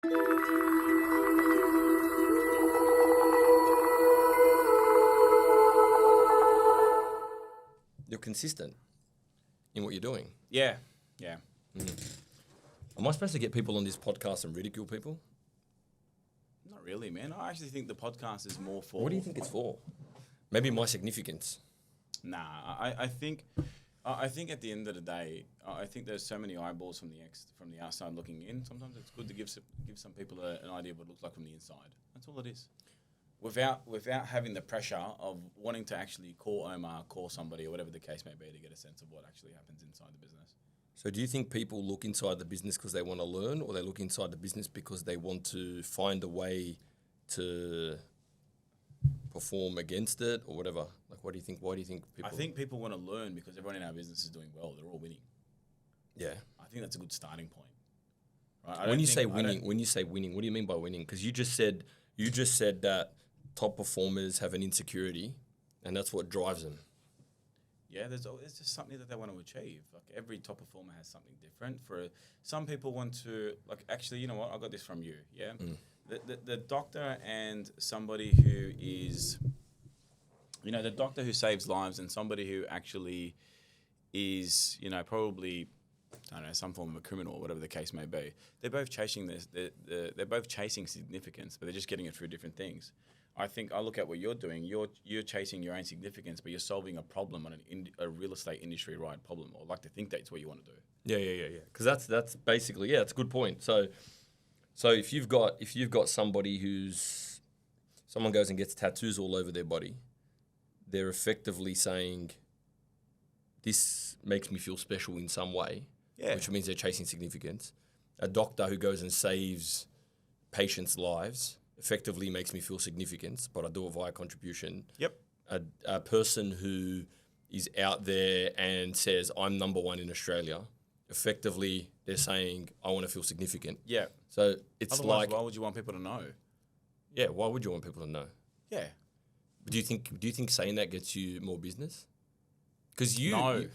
You're consistent in what you're doing. Yeah, yeah. Am I supposed to get people on this podcast and ridicule people? Not really, man. I actually think the podcast is more for... What do you think it's for? Maybe my significance. Nah, I think at the end of the day, I think there's so many eyeballs from the outside looking in. Sometimes it's good to give some people an idea of what it looks like from the inside. That's all it is. Without having the pressure of wanting to actually call Omar, call somebody, or whatever the case may be, to get a sense of what actually happens inside the business. So do you think people look inside the business because they want to learn, or they look inside the business because they want to find a way to perform against it or whatever? Like, what do you think? Why do you think people... I think people want to learn because everyone in our business is doing well. They're all winning. Yeah. I think that's a good starting point. Right? When you say winning, what do you mean by winning? Because you just said that top performers have an insecurity, and that's what drives them. Yeah, there's just something that they want to achieve. Like, every top performer has something different. Some people want to, like, actually, you know what? I got this from you. Yeah, the doctor and somebody who is, you know, the doctor who saves lives and somebody who actually is, you know, probably, I don't know, some form of a criminal or whatever the case may be. They're both chasing this. They're both chasing significance, but they're just getting it through different things. I think I look at what you're doing. You're chasing your own significance, but you're solving a problem on a real estate industry-wide problem. Or like to think that's what you want to do. Yeah. Because that's basically, it's a good point. So if you've got somebody someone goes and gets tattoos all over their body, they're effectively saying, this makes me feel special in some way, which means they're chasing significance. A doctor who goes and saves patients' lives effectively makes me feel significance, but I do it via contribution. Yep. A person who is out there and says, I'm number one in Australia, effectively they're saying, I want to feel significant. Yeah. So it's otherwise, why would you want people to know? Yeah, why would you want people to know? Yeah. But do you think saying that gets you more business? Because No.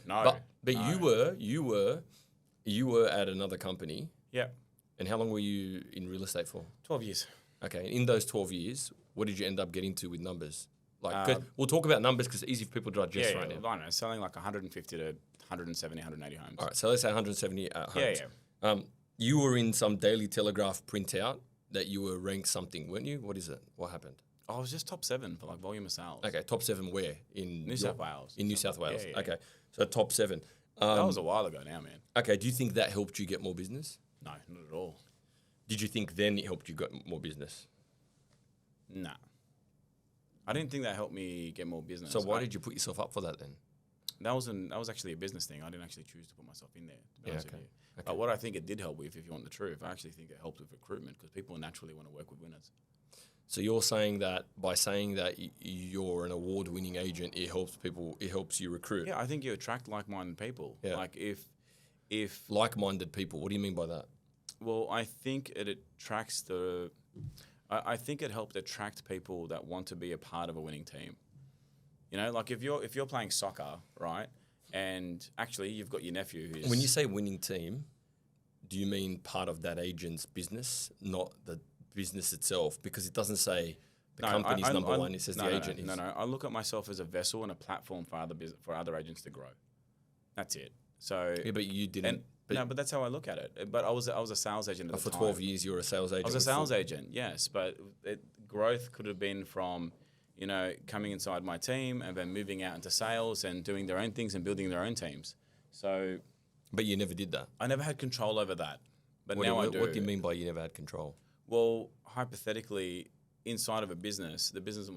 But you were at another company. Yeah. And how long were you in real estate for? 12 years. Okay, in those 12 years, what did you end up getting to with numbers? Like, we'll talk about numbers because it's easy for people to digest right now. I know, selling like 150 to 170, 180 homes. All right, so let's say 170 homes. Yeah. You were in some Daily Telegraph printout that you were ranked something, weren't you? What is it? What happened? I was just top 7 for like volume of sales. Okay, top 7 where? In New South Wales. In New South Wales. Yeah. Okay, so top 7. That was a while ago now, man. Okay, do you think that helped you get more business? No, not at all. Did you think then it helped you get more business? Nah. I didn't think that helped me get more business. So why did you put yourself up for that then? That was actually a business thing. I didn't actually choose to put myself in there, to be honest with you. Okay. But what I think it did help with, if you want the truth, I actually think it helped with recruitment because people naturally want to work with winners. So you're saying that by saying that you're an award-winning agent, it helps you recruit? Yeah, I think you attract like-minded people. Yeah. Like if like-minded people, what do you mean by that? Well, I think it attracts I think it helped attract people that want to be a part of a winning team. You know, like if you're playing soccer, right, and actually you've got your nephew who's... When you say winning team, do you mean part of that agent's business, not the business itself? Because it doesn't say the company's number one, it says the agent is... No, I look at myself as a vessel and a platform for other agents to grow. That's it. So... Yeah, but you didn't... But that's how I look at it. But I was a sales agent at the time. For 12 years, you were a sales agent? I was a sales agent, yes. But growth could have been from, you know, coming inside my team and then moving out into sales and doing their own things and building their own teams. So... But you never did that? I never had control over that. But now I do. What do you mean by you never had control? Well, hypothetically, inside of a business, the business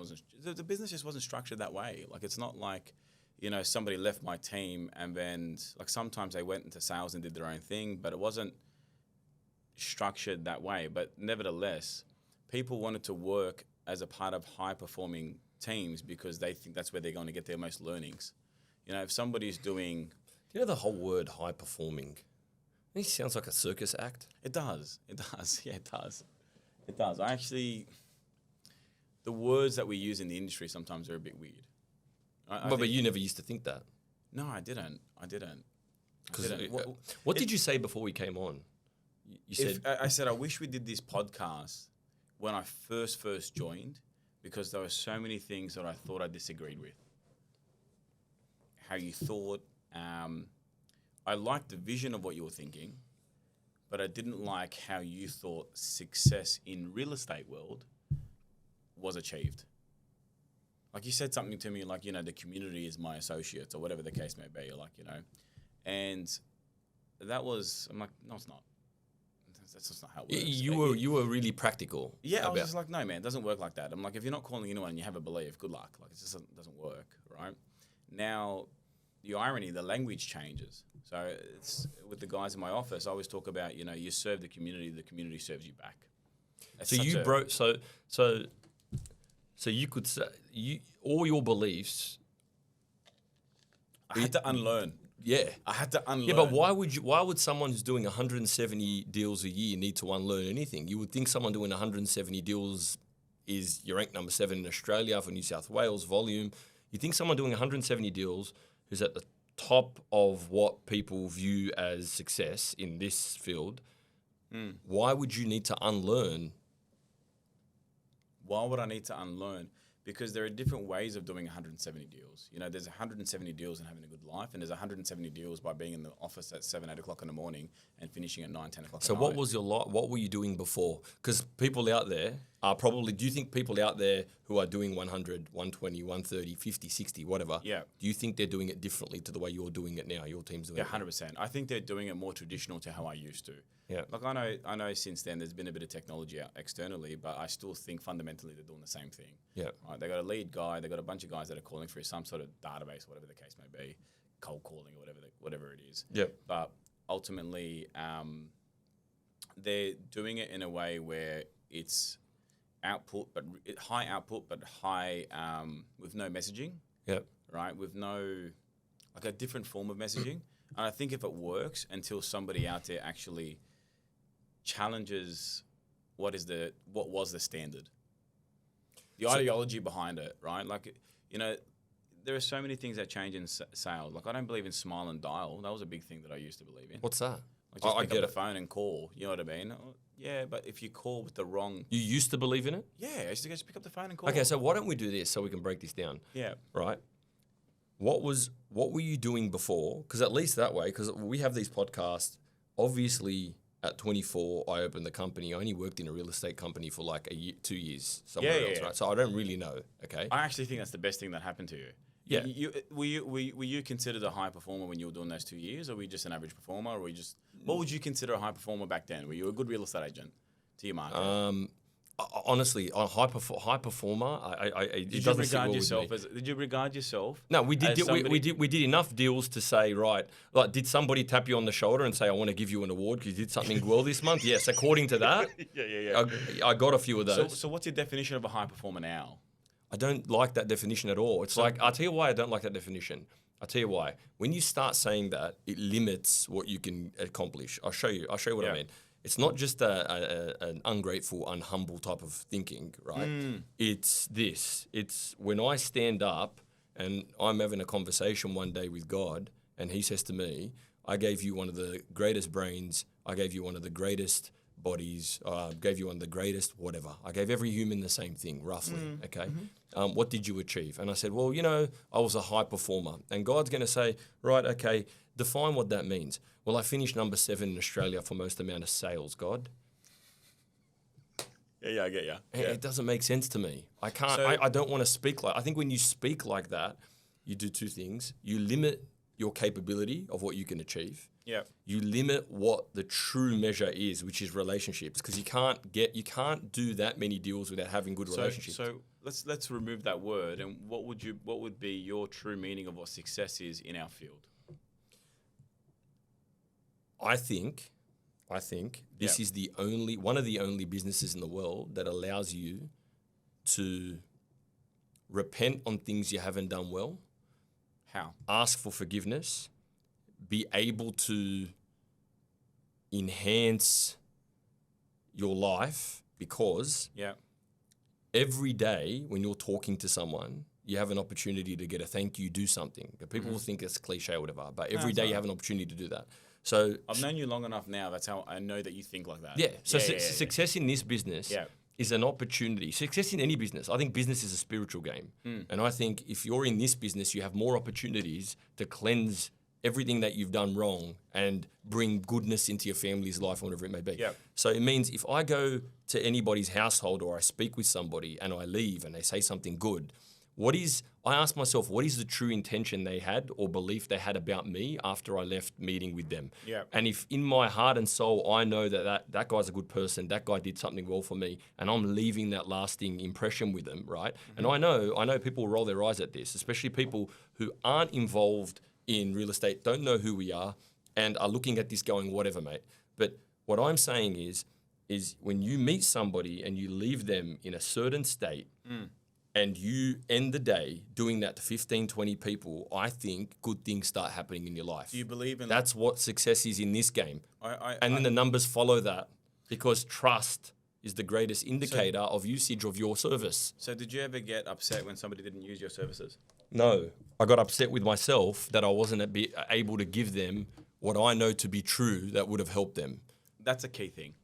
just wasn't structured that way. Like, it's not like... You know, somebody left my team and then, like, sometimes they went into sales and did their own thing, but it wasn't structured that way. But nevertheless, people wanted to work as a part of high-performing teams because they think that's where they're going to get their most learnings. You know, if somebody's doing... You know the whole word high-performing? It sounds like a circus act. It does. Yeah, it does. It does. The words that we use in the industry sometimes are a bit weird. But you never used to think that. No, I didn't. What did you say before we came on? You said I said I wish we did this podcast when I first joined, because there were so many things that I thought I disagreed with. How you thought. I liked the vision of what you were thinking, but I didn't like how you thought success in real estate world was achieved. Like you said something to me like, you know, the community is my associates or whatever the case may be, like, you know. And that was, I'm like, no, it's not. That's just not how it works. You were really practical. Yeah, I was just like, no, man, it doesn't work like that. I'm like, if you're not calling anyone and you have a belief, good luck. Like, it just doesn't work, right? Now, the irony, the language changes. So it's with the guys in my office, I always talk about, you know, you serve the community serves you back. That's so you broke. So you could say all your beliefs. I had to unlearn. Yeah, I had to unlearn. Yeah, but why would someone who's doing 170 deals a year need to unlearn anything? You would think someone doing 170 deals is you're ranked number 7 in Australia for New South Wales volume. You think someone doing 170 deals who's at the top of what people view as success in this field, why would you need to unlearn? Why would I need to unlearn? Because there are different ways of doing 170 deals. You know, there's 170 deals and having a good life, and there's 170 deals by being in the office at 7, 8 o'clock in the morning and finishing at 9, 10 o'clock at night. So what was your life? What were you doing before? Because people out there are probably, do you think people out there who are doing 100, 120, 130, 50, 60, whatever, yeah, do you think they're doing it differently to the way you're doing it now, your team's doing it? Yeah, 100%. I think they're doing it more traditional to how I used to. Yeah. Like I know since then there's been a bit of technology out externally, but I still think fundamentally they're doing the same thing. Yeah. Right? They got a lead guy, they got a bunch of guys that are calling through some sort of database, whatever the case may be, cold calling or whatever it is. Yeah. But ultimately, they're doing it in a way where it's output, but high output, but high with no messaging. Yeah. Right. With no, like a different form of messaging. And I think if it works until somebody out there actually challenges what was the standard, the ideology behind it, right? Like, you know, there are so many things that change in sales. Like, I don't believe in smile and dial. That was a big thing that I used to believe in. What's that? Like, just pick up the phone and call. You know what I mean? Yeah, but if you call with the wrong... You used to believe in it? Yeah, I used to just pick up the phone and call. Okay, so why don't we do this so we can break this down? Yeah. Right? What were you doing before? Because at least that way, because we have these podcasts, obviously at 24, I opened the company. I only worked in a real estate company for like 2 years somewhere else, right? So I don't really know, okay? I actually think that's the best thing that happened to you. Yeah. Were you considered a high performer when you were doing those 2 years, or were you just an average performer, or were you just... What would you consider a high performer back then? Were you a good real estate agent to your market? Honestly, a high performer. Did you regard yourself? No, we did enough deals to say, right, like, did somebody tap you on the shoulder and say, I want to give you an award because you did something well this month? Yes, according to that. Yeah. I got a few of those. So what's your definition of a high performer now? I don't like that definition at all. It's like, I'll tell you why I don't like that definition. I'll tell you why. When you start saying that, it limits what you can accomplish. I'll show you what I mean. It's not just an ungrateful, unhumble type of thinking, right? It's this. It's when I stand up and I'm having a conversation one day with God and he says to me, I gave you one of the greatest brains. I gave you one of the greatest bodies. Gave you one of the greatest whatever. I gave every human the same thing, roughly, okay? What did you achieve? And I said, well, you know, I was a high performer. And God's going to say, right, okay, define what that means. Well, I finished number 7 in Australia for most amount of sales, God. Yeah, I get you. It doesn't make sense to me. I can't, I don't want to speak like, I think when you speak like that, you do 2 things. You limit your capability of what you can achieve. Yeah. You limit what the true measure is, which is relationships, because you can't do that many deals without having good relationships. So let's remove that word, and what would be your true meaning of what success is in our field? I think this is one of the only businesses in the world that allows you to repent on things you haven't done well. How? Ask for forgiveness, be able to enhance your life, because every day when you're talking to someone, you have an opportunity to get a thank you, do something. People will think it's cliche or whatever, but every day you have an opportunity to do that. So I've known you long enough now. That's how I know that you think like that. yeah. So success in this business Yeah. is an opportunity. Success in any business. I think business is a spiritual game. And I think if you're in this business, you have more opportunities to cleanse everything that you've done wrong and bring goodness into your family's life, whatever it may be. Yeah. So it means if I go to anybody's household or I speak with somebody and I leave and they say something good, I ask myself, what is the true intention they had or belief they had about me after I left meeting with them? Yeah. And if in my heart and soul, I know that guy's a good person, that guy did something well for me, and I'm leaving that lasting impression with them, right? And I know people will roll their eyes at this, especially people who aren't involved in real estate, don't know who we are, and are looking at this going, whatever, mate. But what I'm saying is when you meet somebody and you leave them in a certain state, and you end the day doing that to 15, 20 people, I think good things start happening in your life. Do you believe in That's what success is in this game. I Then the numbers follow that because trust is the greatest indicator of usage of your service. So did you ever get upset when somebody didn't use your services? No. I got upset with myself that I wasn't able to give them what I know to be true that would have helped them. That's a key thing.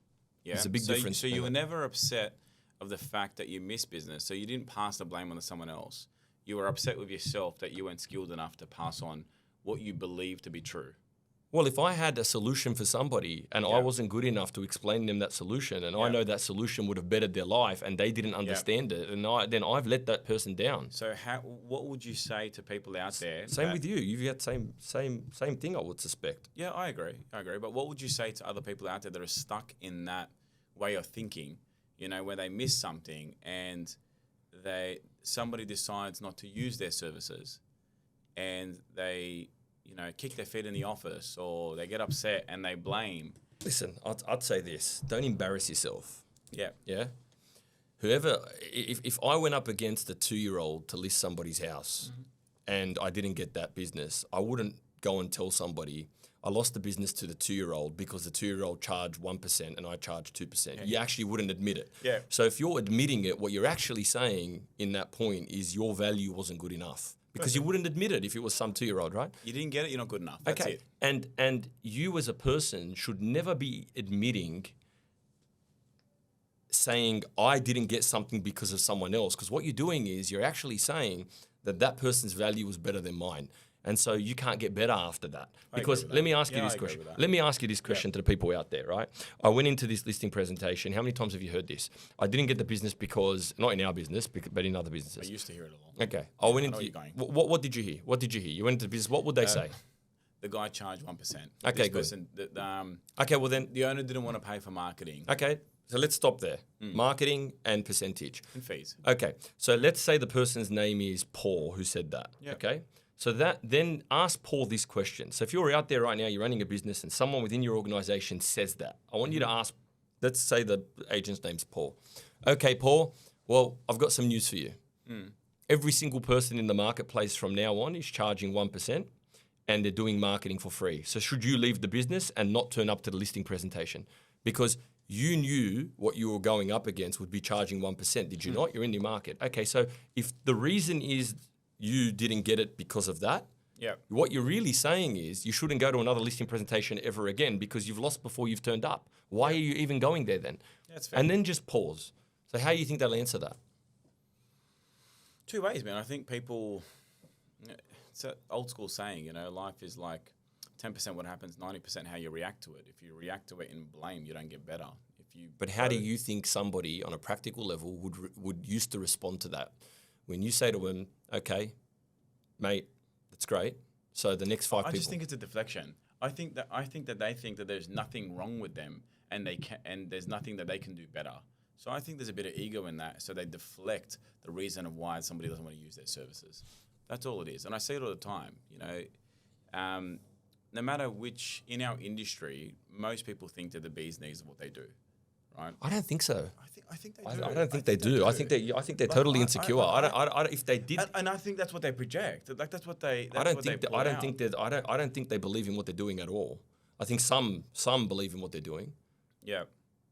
Yeah. It's a big difference. So you were never upset of the fact that you missed business. So you didn't pass the blame on to someone else. You were upset with yourself that you weren't skilled enough to pass on what you believe to be true. Well, if I had a solution for somebody and I wasn't good enough to explain them that solution, and I know that solution would have bettered their life and they didn't understand it, and then I've let that person down. So what would you say to people out there? Same with you. You've got same thing, I would suspect. Yeah, I agree. But what would you say to other people out there that are stuck in that way of thinking, where they miss something and somebody decides not to use their services and they kick their feet in the office or they get upset and they blame? Listen, I'd say this. Don't embarrass yourself. Yeah. Yeah? If I went up against a 2-year-old to list somebody's house and I didn't get that business, I wouldn't go and tell somebody I lost the business to the 2-year-old because the 2-year-old charged 1% and I charged 2%. You actually wouldn't admit it. Yeah. So if you're admitting it, what you're actually saying in that point is your value wasn't good enough. Because you wouldn't admit it if it was some 2-year-old, right? You didn't get it, you're not good enough. That's it. And you as a person should never be saying, I didn't get something because of someone else. Because what you're doing is you're actually saying that person's value was better than mine. And so you can't get better after that. Because let me ask you this question. Let me ask you this question to the people out there, right? I went into this listing presentation. How many times have you heard this? I didn't get the business because, not in our business, but in other businesses. I used to hear it a lot. Okay. I went into, what did you hear? What did you hear? You went into the business, what would they say? The guy charged 1%. Okay, good. Okay, well then. The owner didn't want to pay for marketing. Okay, so let's stop there. Marketing and percentage. And fees. Okay, so let's say the person's name is Paul who said that. Yep. Okay, so then ask Paul this question. So if you're out there right now, you're running a business and someone within your organization says that, I want you to ask, let's say the agent's name's Paul. Okay, Paul, well, I've got some news for you. Every single person in the marketplace from now on is charging 1%. And they're doing marketing for free. So should you leave the business and not turn up to the listing presentation? Because you knew what you were going up against would be charging 1%. Did you not? You're in the market. Okay, so if the reason is you didn't get it because of that, what you're really saying is you shouldn't go to another listing presentation ever again because you've lost before you've turned up. Why are you even going there then? That's fair. And then just pause. So how do you think they'll answer that? Two ways, man. I think people... It's an old school saying, life is like 10% what happens, 90% how you react to it. If you react to it in blame, you don't get better. But how do you think somebody on a practical level would used to respond to that? When you say to them, okay, mate, that's great. So the next 5 people. I just think it's a deflection. I think that they think that there's nothing wrong with them and there's nothing that they can do better. So I think there's a bit of ego in that. So they deflect the reason of why somebody doesn't want to use their services. That's all it is. And I say it all the time, no matter which, in our industry, most people think that the bee's knees of what they do, right? I don't think so. I think they do. I don't think they do. I think they're totally insecure. If they did, and I think that's what they project. Like that's what they. I don't think they believe in what they're doing at all. I think some believe in what they're doing. Yeah.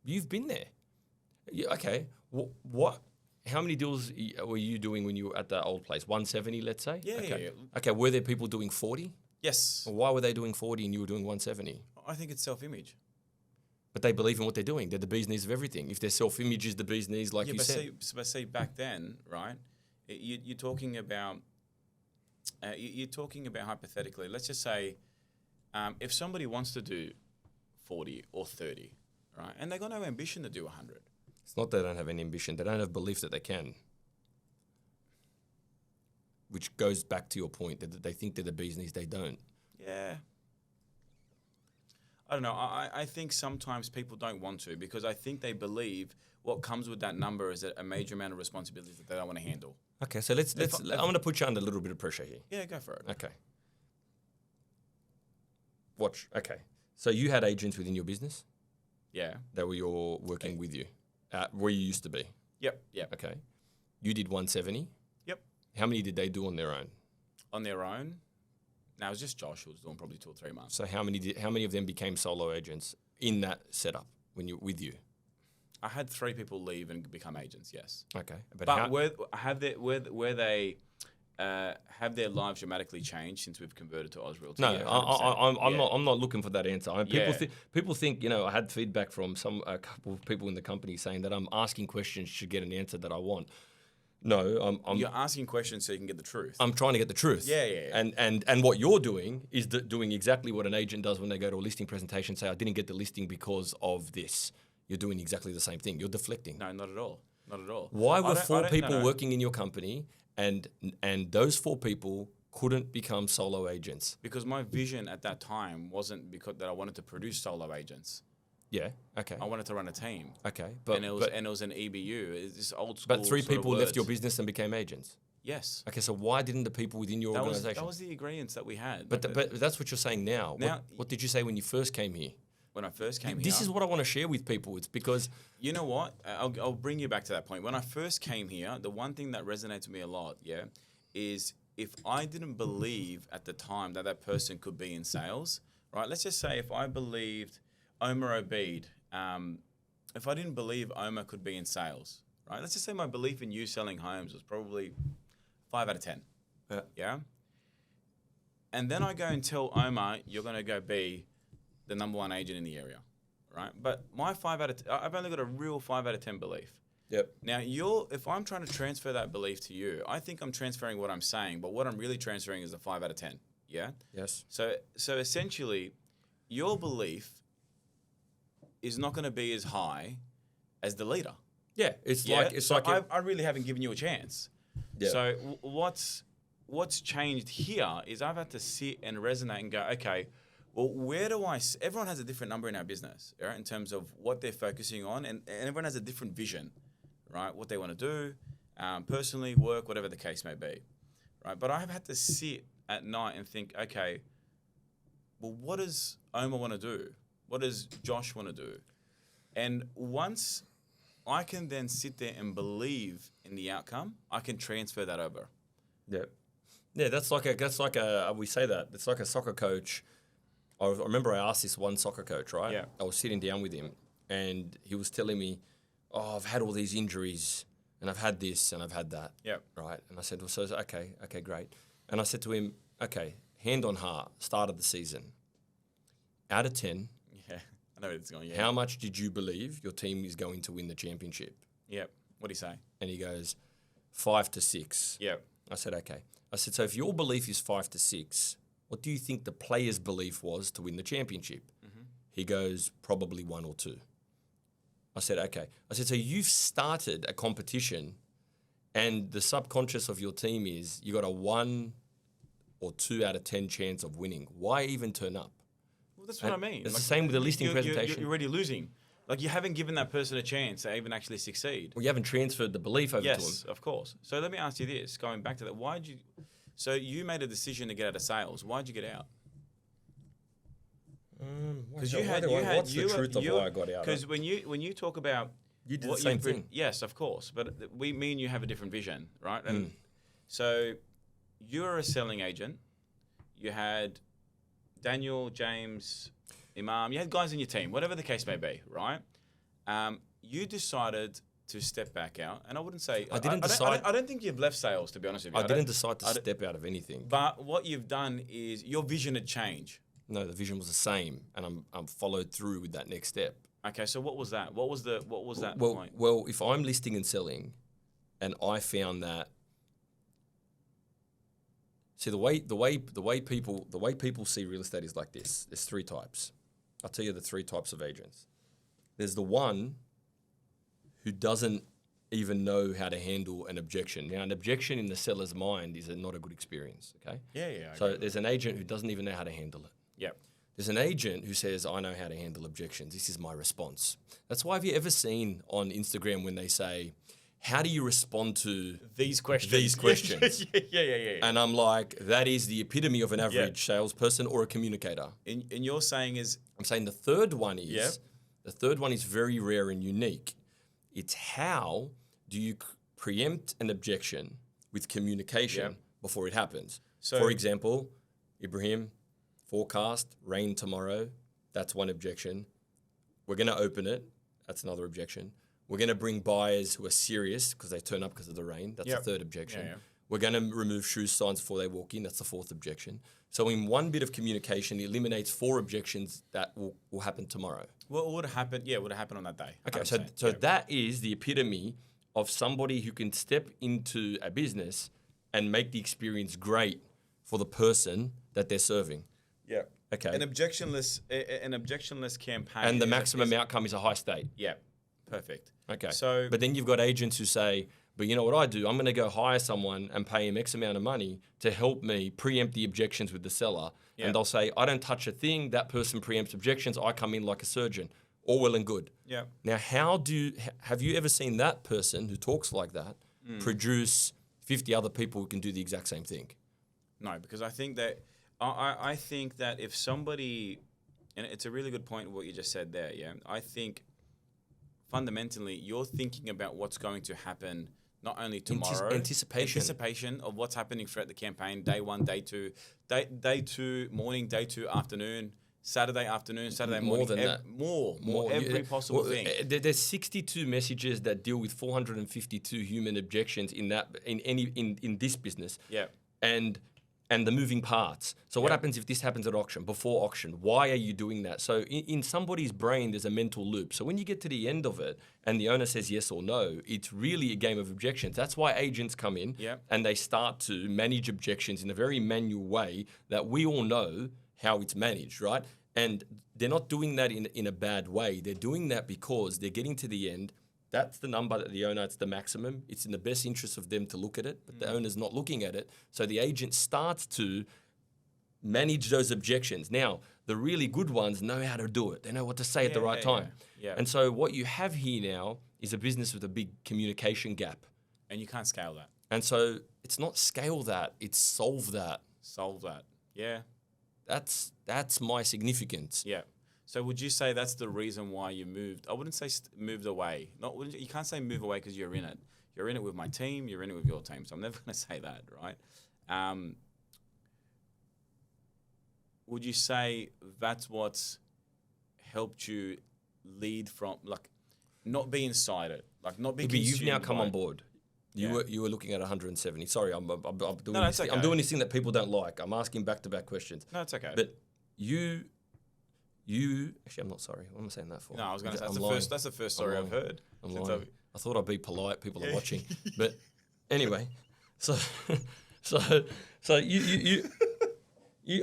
You've been there. Yeah, okay. What? How many deals were you doing when you were at the old place? 170, let's say? Yeah, okay. yeah. Okay, were there people doing 40? Yes. Why were they doing 40 and you were doing 170? I think it's self-image. But they believe in what they're doing. They're the bee's knees of everything. If their self-image is the bee's knees, like you said. But see, back then, right? You're talking about hypothetically. Let's just say, if somebody wants to do 40 or 30, right, and they got no ambition to do 100. It's not that they don't have any ambition. They don't have belief that they can. Which goes back to your point that they think they're the bee's knees. They don't. Yeah. I don't know. I think sometimes people don't want to because I think they believe what comes with that number is a major amount of responsibilities that they don't want to handle. Okay, so I'm going to put you under a little bit of pressure here. Yeah, go for it. Okay. Watch. Okay. So you had agents within your business? Yeah. That were working with you, where you used to be? Yep. Okay. You did 170? Yep. How many did they do on their own? On their own? No, it was just Josh who was doing probably 2 or 3 months. So how many of them became solo agents in that setup with you? I had 3 people leave and become agents. Yes. Okay, but where they have their lives dramatically changed since we've converted to Oz Realty? No, Yeah, I'm not looking for that answer. People think I had feedback from a couple of people in the company saying that I'm asking questions to get an answer that I want. No, you're asking questions so you can get the truth. I'm trying to get the truth. Yeah. And what you're doing is doing exactly what an agent does when they go to a listing presentation. Say, I didn't get the listing because of this. You're doing exactly the same thing. You're deflecting. No, not at all. Not at all. Why were 4 people working in your company and those 4 people couldn't become solo agents? Because my vision at that time wasn't because that I wanted to produce solo agents. Yeah. Okay. I wanted to run a team. Okay. And it was an EBU. It's this old school. But 3 people left your business and became agents. Yes. Okay. So why didn't the people within your organization? That was the ingredients that we had. But that's what you're saying now. What did you say when you first came here? When I first came here. This is what I want to share with people. It's because... You know what? I'll bring you back to that point. When I first came here, the one thing that resonates with me a lot, is if I didn't believe at the time that person could be in sales, right? Let's just say if I believed Omar Obeid, if I didn't believe Omar could be in sales, right? Let's just say my belief in you selling homes was probably 5 out of 10. Yeah? And then I go and tell Omar, you're going to go be the number 1 agent in the area, right? But my 5 out of 10, I've only got a real 5 out of 10 belief. Yep. Now, if I'm trying to transfer that belief to you, I think I'm transferring what I'm saying, but what I'm really transferring is the 5 out of 10. Yeah? Yes. So essentially, your belief is not going to be as high as the leader. Yeah. I really haven't given you a chance. Yeah. So what's changed here is I've had to sit and resonate and go, okay, well, everyone has a different number in our business, right? In terms of what they're focusing on, and everyone has a different vision, right? What they want to do, personally, work, whatever the case may be, right? But I have had to sit at night and think, okay, well, what does Omar want to do? What does Josh want to do? And once I can then sit there and believe in the outcome, I can transfer that over. Yeah. Yeah, that's like we say that. It's like a soccer coach. I remember I asked this one soccer coach, right? Yeah. I was sitting down with him and he was telling me, I've had all these injuries and I've had this and I've had that. Yeah. Right. And I said, well, so okay, great. And I said to him, okay, hand on heart, start of the season. Out of 10, yeah, I know where it's going. Yeah. How much did you believe your team is going to win the championship? Yep. What do you say? And he goes, 5 to 6. Yep. I said, okay. I said, so if your belief is 5 to 6, what do you think the player's belief was to win the championship? Mm-hmm. He goes, probably 1 or 2. I said, okay. I said, so you've started a competition and the subconscious of your team is you got a 1 or 2 out of 10 chance of winning. Why even turn up? Well, that's what I mean. It's the same with the listing presentation. You're already losing. Like, you haven't given that person a chance to even actually succeed. Well, you haven't transferred the belief over to them. Yes, of course. So let me ask you this, going back to that. So you made a decision to get out of sales. Why'd you get out? Because what's the truth of why I got out? Because when you talk about... You did the same thing. Yes, of course. But me and you have a different vision, right? And so you're a selling agent. You had Daniel, James, Imam. You had guys in your team, whatever the case may be, right? You decided to step back out, and I wouldn't say I don't think you've left sales, to be honest with you. I didn't decide to step out of anything. But what you've done is your vision had changed. No, the vision was the same, and I'm followed through with that next step. Okay, so what was that? What was that Well, point? well, if I'm listing and selling, and I found that, see the way people see real estate is like this. There's three types. I'll tell you the three types of agents. There's the one who doesn't even know how to handle an objection. Now, an objection in the seller's mind is not a good experience. Okay. Yeah. So there's an agent who doesn't even know how to handle it. Yep. There's an agent who says, I know how to handle objections. This is my response. That's why have you ever seen on Instagram when they say, how do you respond to These questions? Yeah. And I'm like, that is the epitome of an average salesperson or a communicator. And you're saying is... I'm saying the third one is very rare and unique. It's how do you preempt an objection with communication before it happens. So, for example, Ibrahim, forecast, rain tomorrow. That's one objection. We're going to open it. That's another objection. We're going to bring buyers who are serious because they turn up because of the rain. That's the third objection. We're going to remove shoe signs before they walk in. That's the fourth objection. So in one bit of communication, it eliminates four objections that will happen tomorrow. What would have happened? Yeah, would have happened on that day. Okay, so that is the epitome of somebody who can step into a business and make the experience great for the person that they're serving. Yeah. Okay. An objectionless campaign. And the maximum outcome is a high state. Yeah. Perfect. Okay. So, but then you've got agents who say, but you know what I do? I'm going to go hire someone and pay him X amount of money to help me preempt the objections with the seller. Yeah. And they'll say, I don't touch a thing. That person preempts objections. I come in like a surgeon. All well and good. Yeah. Now, have you ever seen that person who talks like that produce 50 other people who can do the exact same thing? No, because I think that if somebody, and it's a really good point what you just said there, yeah. I think fundamentally you're thinking about what's going to happen not only tomorrow. Anticipation of what's happening throughout the campaign, day one, day two, morning, day two, afternoon, Saturday afternoon, Saturday morning. More than that. More every possible thing. There's 62 messages that deal with 452 human objections in this business. Yeah. And the moving parts. So what happens if this happens at auction, before auction? Why are you doing that? So in somebody's brain, there's a mental loop. So when you get to the end of it and the owner says yes or no, it's really a game of objections. That's why agents come in and they start to manage objections in a very manual way that we all know how it's managed, right? And they're not doing that in a bad way. They're doing that because they're getting to the end. That's the number that the owner, it's the maximum. It's in the best interest of them to look at it, but the owner's not looking at it. So the agent starts to manage those objections. Now, the really good ones know how to do it. They know what to say at the right time. Yeah. And so what you have here now is a business with a big communication gap. And you can't scale that. And so it's not scale that, it's solve that. Solve that. Yeah. That's my significance. Yeah. So would you say that's the reason why you moved? I wouldn't say moved away. You can't say move away because you're in it. You're in it with my team. You're in it with your team. So I'm never going to say that, right? Would you say that's what's helped you lead from, like, not be inside it, like not be consumed? You've now come on board. You were looking at 170. Sorry, I'm doing this. Okay. I'm doing this thing that people don't like. I'm asking back-to-back questions. No, it's okay. But you actually, I'm not sorry. What am I saying that for? No, I was going to say that's the first story I've heard. I'm lying. I thought I'd be polite. People are watching, but anyway, so you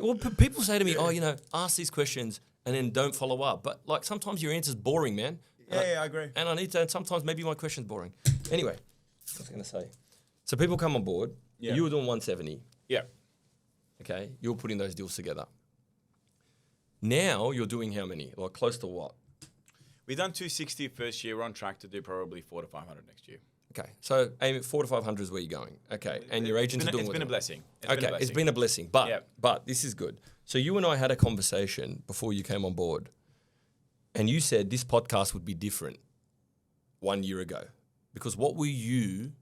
well, people say to me, oh, ask these questions and then don't follow up. But like sometimes your answer's boring, man. Yeah, I agree. And I need to. And sometimes maybe my question's boring. Anyway, what was I going to say? So people come on board. Yeah. You were doing 170. Yeah. Okay. You were putting those deals together. Now you're doing how many? Like close to what? We've done 260 first year. We're on track to do probably 400 to 500 next year. Okay, so aim at 400 to 500 is where you're going. Okay, and your agents are doing. It's been a blessing. It's been a blessing, but this is good. So you and I had a conversation before you came on board, and you said this podcast would be different 1 year ago, because what were you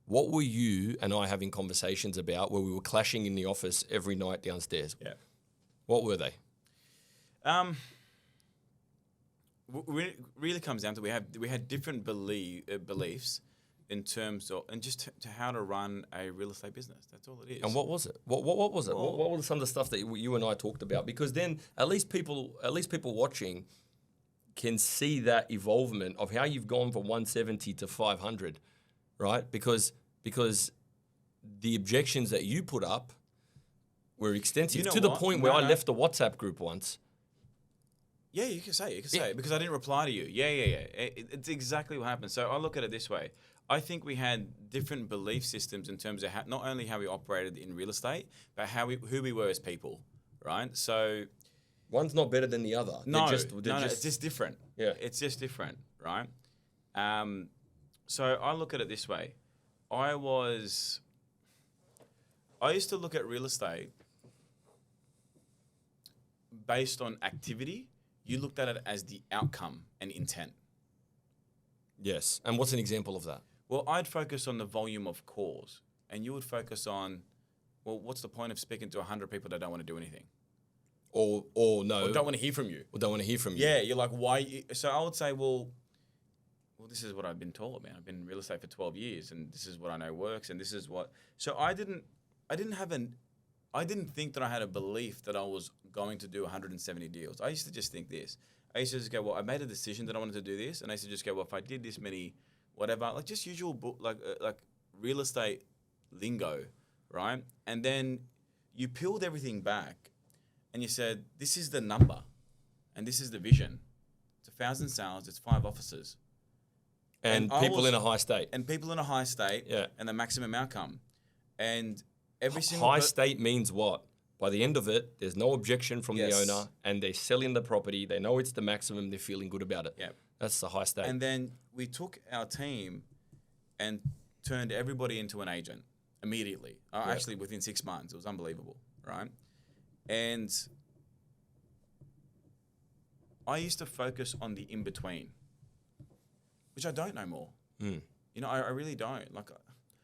and I having conversations about where we were clashing in the office every night downstairs? Yeah. What were they? Really comes down to we had different beliefs, in terms of, and just to how to run a real estate business. That's all it is. And what was it? What was it? What were some of the stuff that you and I talked about? Because then at least people watching can see that evolvement of how you've gone from 170 to 500, right? Because the objections that you put up were extensive to the point where I left the WhatsApp group once. Yeah, you can say it because I didn't reply to you. Yeah. It's exactly what happened. So I look at it this way. I think we had different belief systems in terms of not only how we operated in real estate, but who we were as people, right? So one's not better than the other. No, it's just different. Yeah. It's just different, right? So I look at it this way. I used to look at real estate based on activity. You looked at it as the outcome and intent. Yes. And what's an example of that? Well, I'd focus on the volume of calls, and you would focus on, well, what's the point of speaking to 100 people that don't want to do anything? Or no. Or don't want to hear from you. Or don't want to hear from you. Yeah, you're like, why? So I would say, well, this is what I've been taught, man. I've been in real estate for 12 years, and this is what I know works, and this is what. So I didn't think that I had a belief that I was going to do 170 deals. I used to just think this. I used to just go, well, I made a decision that I wanted to do this, and I used to just go, well, if I did this many, whatever, like just usual like real estate lingo, right? And then you peeled everything back, and you said, this is the number, and this is the vision. It's 1,000 sales. It's 5 offices. And people in a high state. And people in a high state. Yeah. And the maximum outcome. And every single high state means what? By the end of it, there's no objection from the owner, and they're selling the property. They know it's the maximum. They're feeling good about it. Yeah. That's the high state. And then we took our team and turned everybody into an agent immediately. Actually, within 6 months. It was unbelievable, right? And I used to focus on the in-between, which I don't know more. You know, I really don't. Like,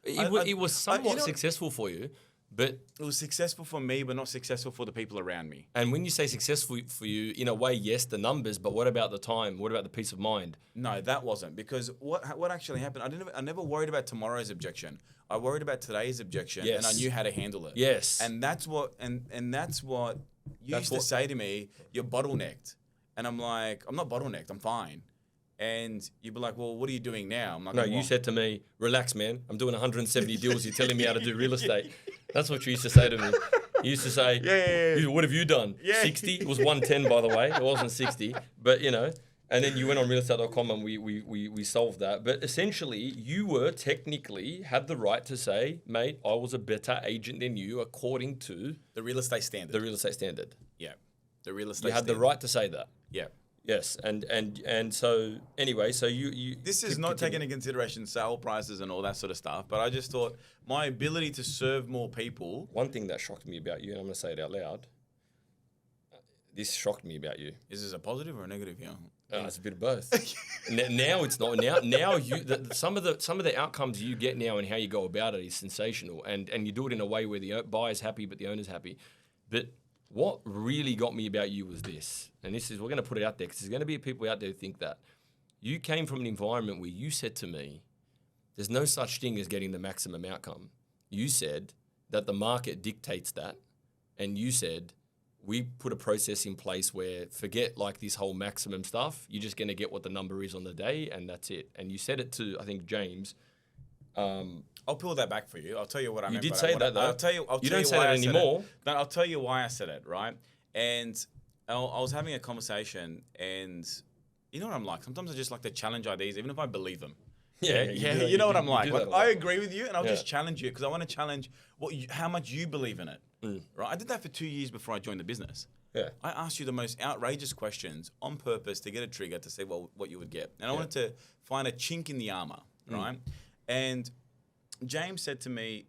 it was somewhat successful for you, but it was successful for me, but not successful for the people around me. And when you say successful for you, in a way, yes, the numbers, but what about the time? What about the peace of mind? No, that wasn't, because what actually happened, I never worried about tomorrow's objection. I worried about today's objection, and I knew how to handle it. Yes. And that's what you used to say to me, you're bottlenecked. And I'm like, I'm not bottlenecked, I'm fine. And you'd be like, well, what are you doing now? I'm like, no, you said to me, relax, man. I'm doing 170 deals. You're telling me how to do real estate. That's what you used to say to me. You used to say, what have you done? 60? It was 110, by the way. It wasn't 60. But, you know, and then you went on realestate.com and we solved that. But essentially, you were technically had the right to say, mate, I was a better agent than you according to the real estate standard. The real estate standard. Yeah. The real estate You had the right to say that. Yeah. Yes, and so anyway, so you this is not taking into consideration sale prices and all that sort of stuff, but I just thought my ability to serve more people. One thing that shocked me about you, and I'm going to say it out loud. This shocked me about you. Is this a positive or a negative? Yeah, it's a bit of both. Now it's not. Now some of the outcomes you get now and how you go about it is sensational, and you do it in a way where the buyer's happy but the owner's happy, but. What really got me about you was this, and we're going to put it out there because there's going to be people out there who think that. You came from an environment where you said to me, there's no such thing as getting the maximum outcome. You said that the market dictates that, and you said, we put a process in place where forget like this whole maximum stuff, you're just going to get what the number is on the day, and that's it. And you said it to, I think, James. I'll pull that back for you. I'll tell you what I meant. You did say that, though. I'll tell you. You don't say that anymore. No, I'll tell you why I said it, right? And I was having a conversation, and you know what I'm like. Sometimes I just like to challenge ideas, even if I believe them. Yeah. You know what I'm like. Like I agree with you, and I'll just challenge you because I want to challenge how much you believe in it. Right? I did that for 2 years before I joined the business. Yeah. I asked you the most outrageous questions on purpose to get a trigger to see what you would get, and I wanted to find a chink in the armor, right? And James said to me,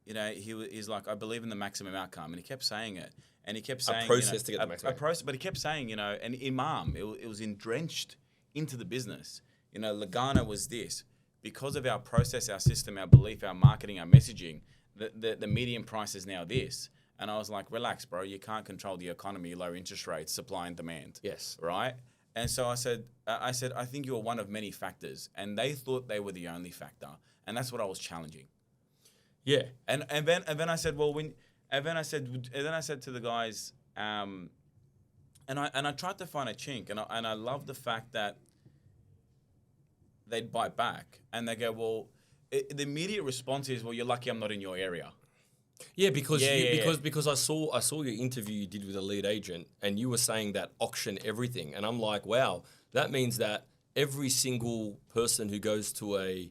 you know, he's like, I believe in the maximum outcome. And he kept saying it. And he kept saying, a process to get the maximum process. But he kept saying, you know, and Imam, it was drenched into the business. You know, Lagana was this. Because of our process, our system, our belief, our marketing, our messaging, the median price is now this. And I was like, relax, bro. You can't control the economy, low interest rates, supply and demand. Yes. Right? And so I said, I think you're one of many factors, and they thought they were the only factor, and that's what I was challenging. Yeah. And then I said, well, and then I said to the guys, and I tried to find a chink, and I love the fact that they'd bite back, and they go, well, the immediate response is, well, you're lucky I'm not in your area. Yeah, because because I saw your interview you did with a lead agent, and you were saying that auction everything, and I'm like, wow, that means that every single person who goes to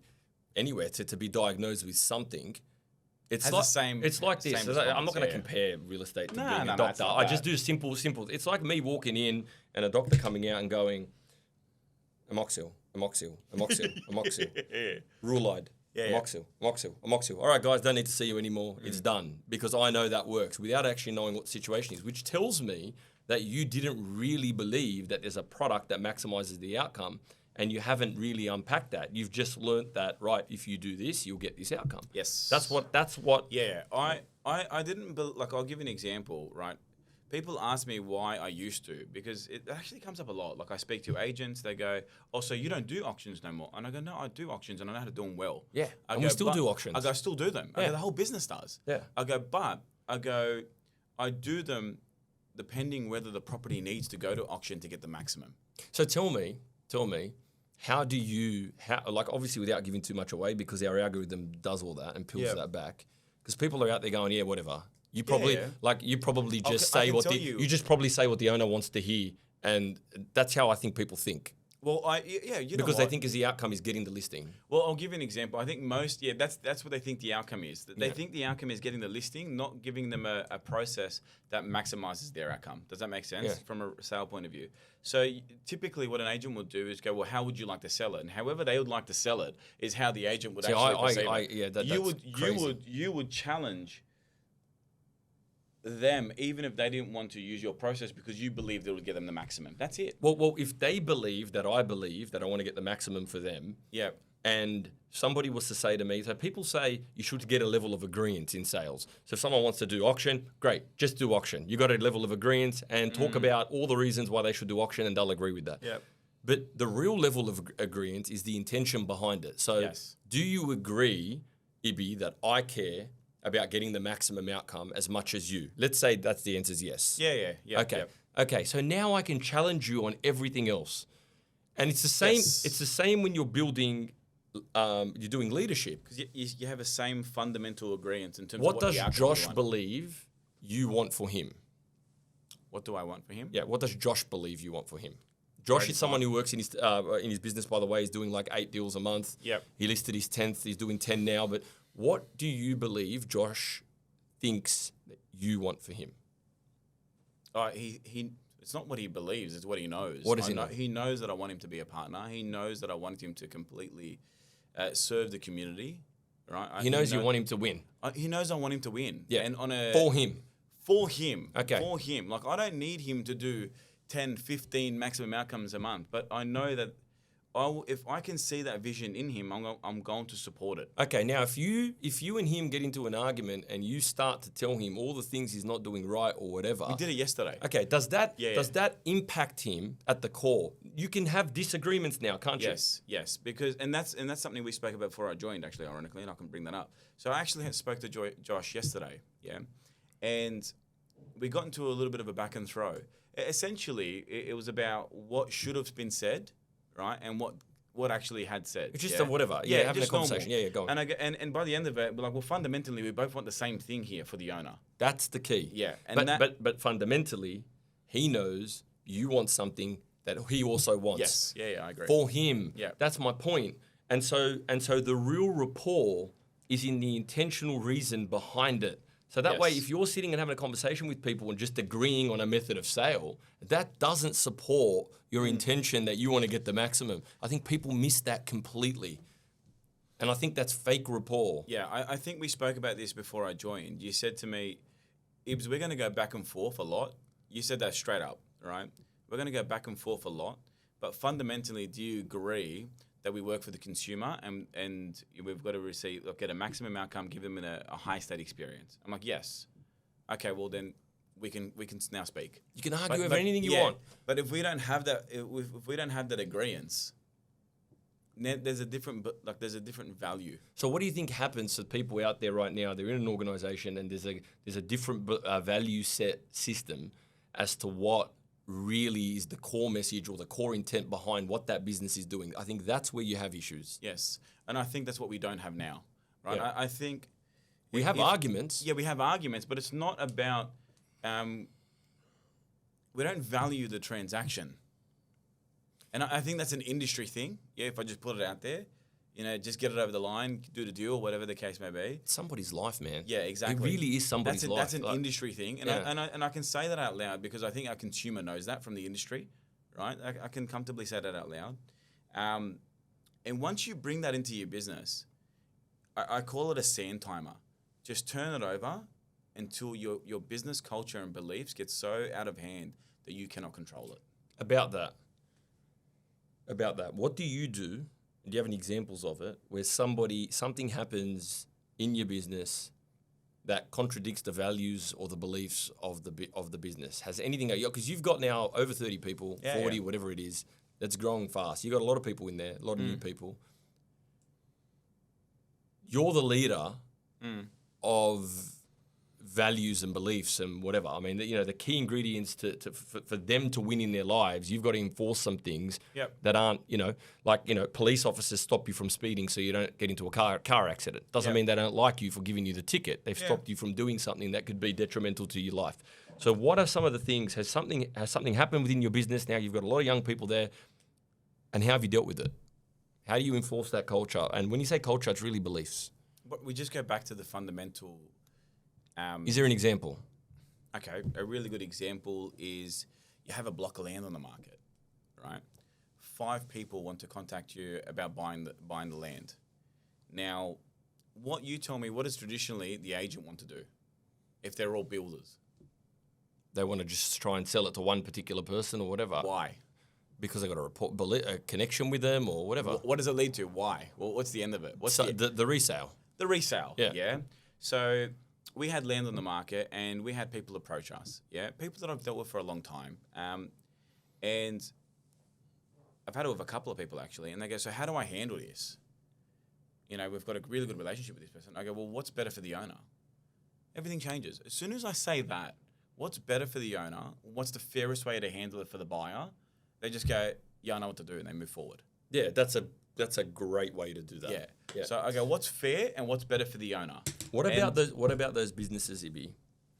anywhere to be diagnosed with something, it's like this. I'm not going to compare real estate to being a doctor. I just do simple. It's like me walking in and a doctor coming out and going, amoxil, rulide. Amoxil. All right, guys, don't need to see you anymore. It's done, because I know that works without actually knowing what the situation is, which tells me that you didn't really believe that there's a product that maximizes the outcome, and you haven't really unpacked that. You've just learnt that, right, if you do this, you'll get this outcome. Yes. That's what. Yeah, I didn't, like, I'll give an example, right? People ask me why I used to, because it actually comes up a lot. Like, I speak to agents, they go, oh, so you don't do auctions no more? And I go, no, I do auctions, and I know how to do them well. Yeah, we still do auctions. I go, I still do them. I go, the whole business does. Yeah. I do them depending whether the property needs to go to auction to get the maximum. So tell me, how do you, like, obviously without giving too much away, because our algorithm does all that and peels that back, because people are out there going, yeah, whatever. You probably just say what you just probably say what the owner wants to hear, and that's how I think people think. Well, because they think the outcome is getting the listing. Well, I'll give you an example. I think that's what they think the outcome is. They think the outcome is getting the listing, not giving them a process that maximizes their outcome. Does that make sense from a sale point of view? So typically what an agent would do is go, well, how would you like to sell it? And however they would like to sell it is how the agent would perceive it. You would challenge them, even if they didn't want to use your process, because you believed it would get them the maximum. That's it. Well, if they believe that I want to get the maximum for them, and somebody was to say to me, so people say you should get a level of agreement in sales. So if someone wants to do auction, great, just do auction. You got a level of agreement and talk about all the reasons why they should do auction, and they'll agree with that. But the real level of agreement is the intention behind it. So do you agree, Ibi, that I care about getting the maximum outcome as much as you? Let's say that's the answer is yes. Yeah. Okay. So now I can challenge you on everything else, and it's the same. Yes. It's the same when you're building, you're doing leadership. Because you have the same fundamental agreement in terms what of does Josh believe you want for him? What do I want for him? Yeah. What does Josh believe you want for him? Josh is someone who works in his business. By the way, he's doing like 8 deals a month. He listed his 10th. He's doing 10 now, but. What do you believe Josh thinks that you want for him? It's not what he believes, it's what he knows. What does he know? He knows that I want him to be a partner. He knows that I want him to completely serve the community. Right? He knows you want him to win. He knows I want him to win. Yeah. And for him. For him. Okay. For him. Like, I don't need him to do 10, 15 maximum outcomes a month, but I know that if I can see that vision in him, I'm going to support it. Okay, now if you and him get into an argument and you start to tell him all the things he's not doing right or whatever. We did it yesterday. Okay, does that impact him at the core? You can have disagreements now, can't you? Yes, because and that's something we spoke about before I joined, actually, ironically, and I can bring that up. So I actually spoke to Josh yesterday, and we got into a little bit of a back and throw. Essentially, it was about what should have been said. Right, and what actually had said. It's just a whatever. Yeah, having a conversation. Normal. Yeah, go on. And by the end of it, we're like, well, fundamentally, we both want the same thing here for the owner. That's the key. Yeah, and but fundamentally, he knows you want something that he also wants. Yes. Yeah, I agree. For him. Yeah. That's my point. And so the real rapport is in the intentional reason behind it. So that way, if you're sitting and having a conversation with people and just agreeing on a method of sale, that doesn't support your intention that you want to get the maximum. I think people miss that completely. And I think that's fake rapport. Yeah, I think we spoke about this before I joined. You said to me, Ibs, we're going to go back and forth a lot. You said that straight up, right? We're going to go back and forth a lot. But fundamentally, do you agree that we work for the consumer and we've got to get a maximum outcome, give them a high state experience? I'm like, yes. Okay, well then we can now speak. You can argue over anything you want. But if we don't have that, if we don't have that agreeance, there's a different value. So what do you think happens to people out there right now? They're in an organization and there's a different value set system as to what really is the core message or the core intent behind what that business is doing. I think that's where you have issues. Yes. And I think that's what we don't have now, right? Yeah. I think... We have arguments. Yeah, we have arguments, but it's not about... we don't value the transaction. And I think that's an industry thing. Yeah, if I just put it out there, just get it over the line, do the deal, whatever the case may be. It's somebody's life, man. Yeah, exactly. It really is somebody's life. That's an industry thing. And, I can say that out loud because I think our consumer knows that from the industry, right? I can comfortably say that out loud. And once you bring that into your business, I call it a sand timer. Just turn it over until your business culture and beliefs get so out of hand that you cannot control it. About that, what do you do? Do you have any examples of it where something happens in your business that contradicts the values or the beliefs of the business? Has anything? Because you've got now over 30 people, 40, whatever it is, that's growing fast. You've got a lot of people in there, a lot of new people. You're the leader of values and beliefs and whatever. I mean, the key ingredients for them to win in their lives, you've got to enforce some things that aren't, police officers stop you from speeding so you don't get into a car accident. Doesn't mean they don't like you for giving you the ticket. They've stopped you from doing something that could be detrimental to your life. So what are some of the things? Has something happened within your business? Now you've got a lot of young people there, and how have you dealt with it? How do you enforce that culture? And when you say culture, it's really beliefs. But we just go back to the fundamental. Is there an example? Okay, a really good example is you have a block of land on the market, right? 5 people want to contact you about buying the land. Now, what you tell me, what does traditionally the agent want to do if they're all builders? They want to just try and sell it to one particular person or whatever. Why? Because they got a connection with them or whatever. What does it lead to? Why? Well, what's the end of it? What's the resale? The resale, yeah. So we had land on the market and we had people approach us, people that I've dealt with for a long time. And I've had it with a couple of people actually, and they go, so how do I handle this? We've got a really good relationship with this person. I go, well, what's better for the owner? Everything changes. As soon as I say that, what's better for the owner? What's the fairest way to handle it for the buyer? They just go, yeah, I know what to do, and they move forward. Yeah, that's a great way to do that. Yeah. So I go, what's fair and what's better for the owner? What about those businesses, Ibby,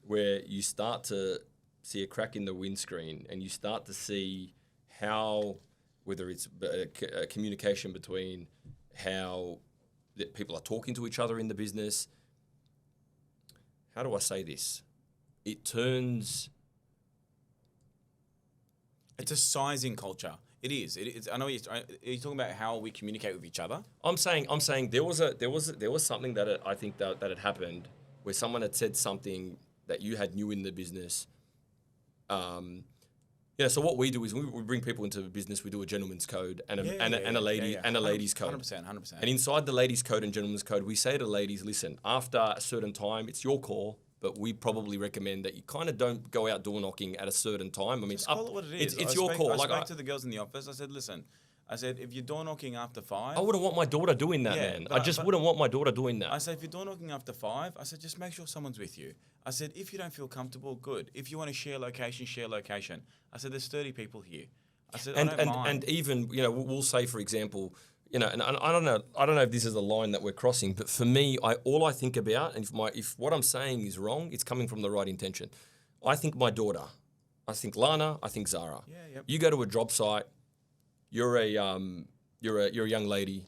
where you start to see a crack in the windscreen and you start to see how, whether it's a communication between how people are talking to each other in the business. How do I say this? It turns... It's a sizing culture. It is. It's. I know you're talking about how we communicate with each other. I'm saying there was something that I think that had happened where someone had said something that you had new in the business. So what we do is we bring people into the business. We do a gentleman's code and a ladies code. 100%. And inside the ladies code and gentleman's code, we say to ladies, listen, after a certain time, it's your call. But we probably recommend that you kind of don't go out door knocking at a certain time. I mean, just call it what it is. It's your call. I spoke to the girls in the office. I said, listen, if you're door knocking after 5... I wouldn't want my daughter doing that, man. I just wouldn't want my daughter doing that. I said, if you're door knocking after 5, I said, just make sure someone's with you. I said, if you don't feel comfortable, good. If you want to share location, share location. I said, there's 30 people here. I said, I don't mind. And even, we'll say, for example... and I don't know if this is a line that we're crossing, but for me, all I think about, and if what I'm saying is wrong, it's coming from the right intention. I think my daughter, I think Lana, I think Zara. Yeah, yep. You go to a job site, you're a young lady,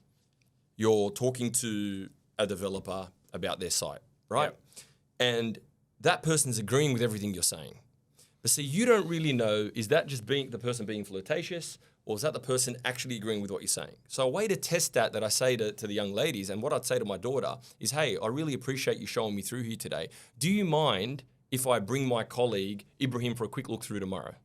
you're talking to a developer about their site, right? Yep. And that person's agreeing with everything you're saying. But see, you don't really know, is that just the person being flirtatious? Or is that the person actually agreeing with what you're saying? So a way to test that I say to the young ladies, and what I'd say to my daughter is, hey, I really appreciate you showing me through here today. Do you mind if I bring my colleague, Ibrahim, for a quick look through tomorrow?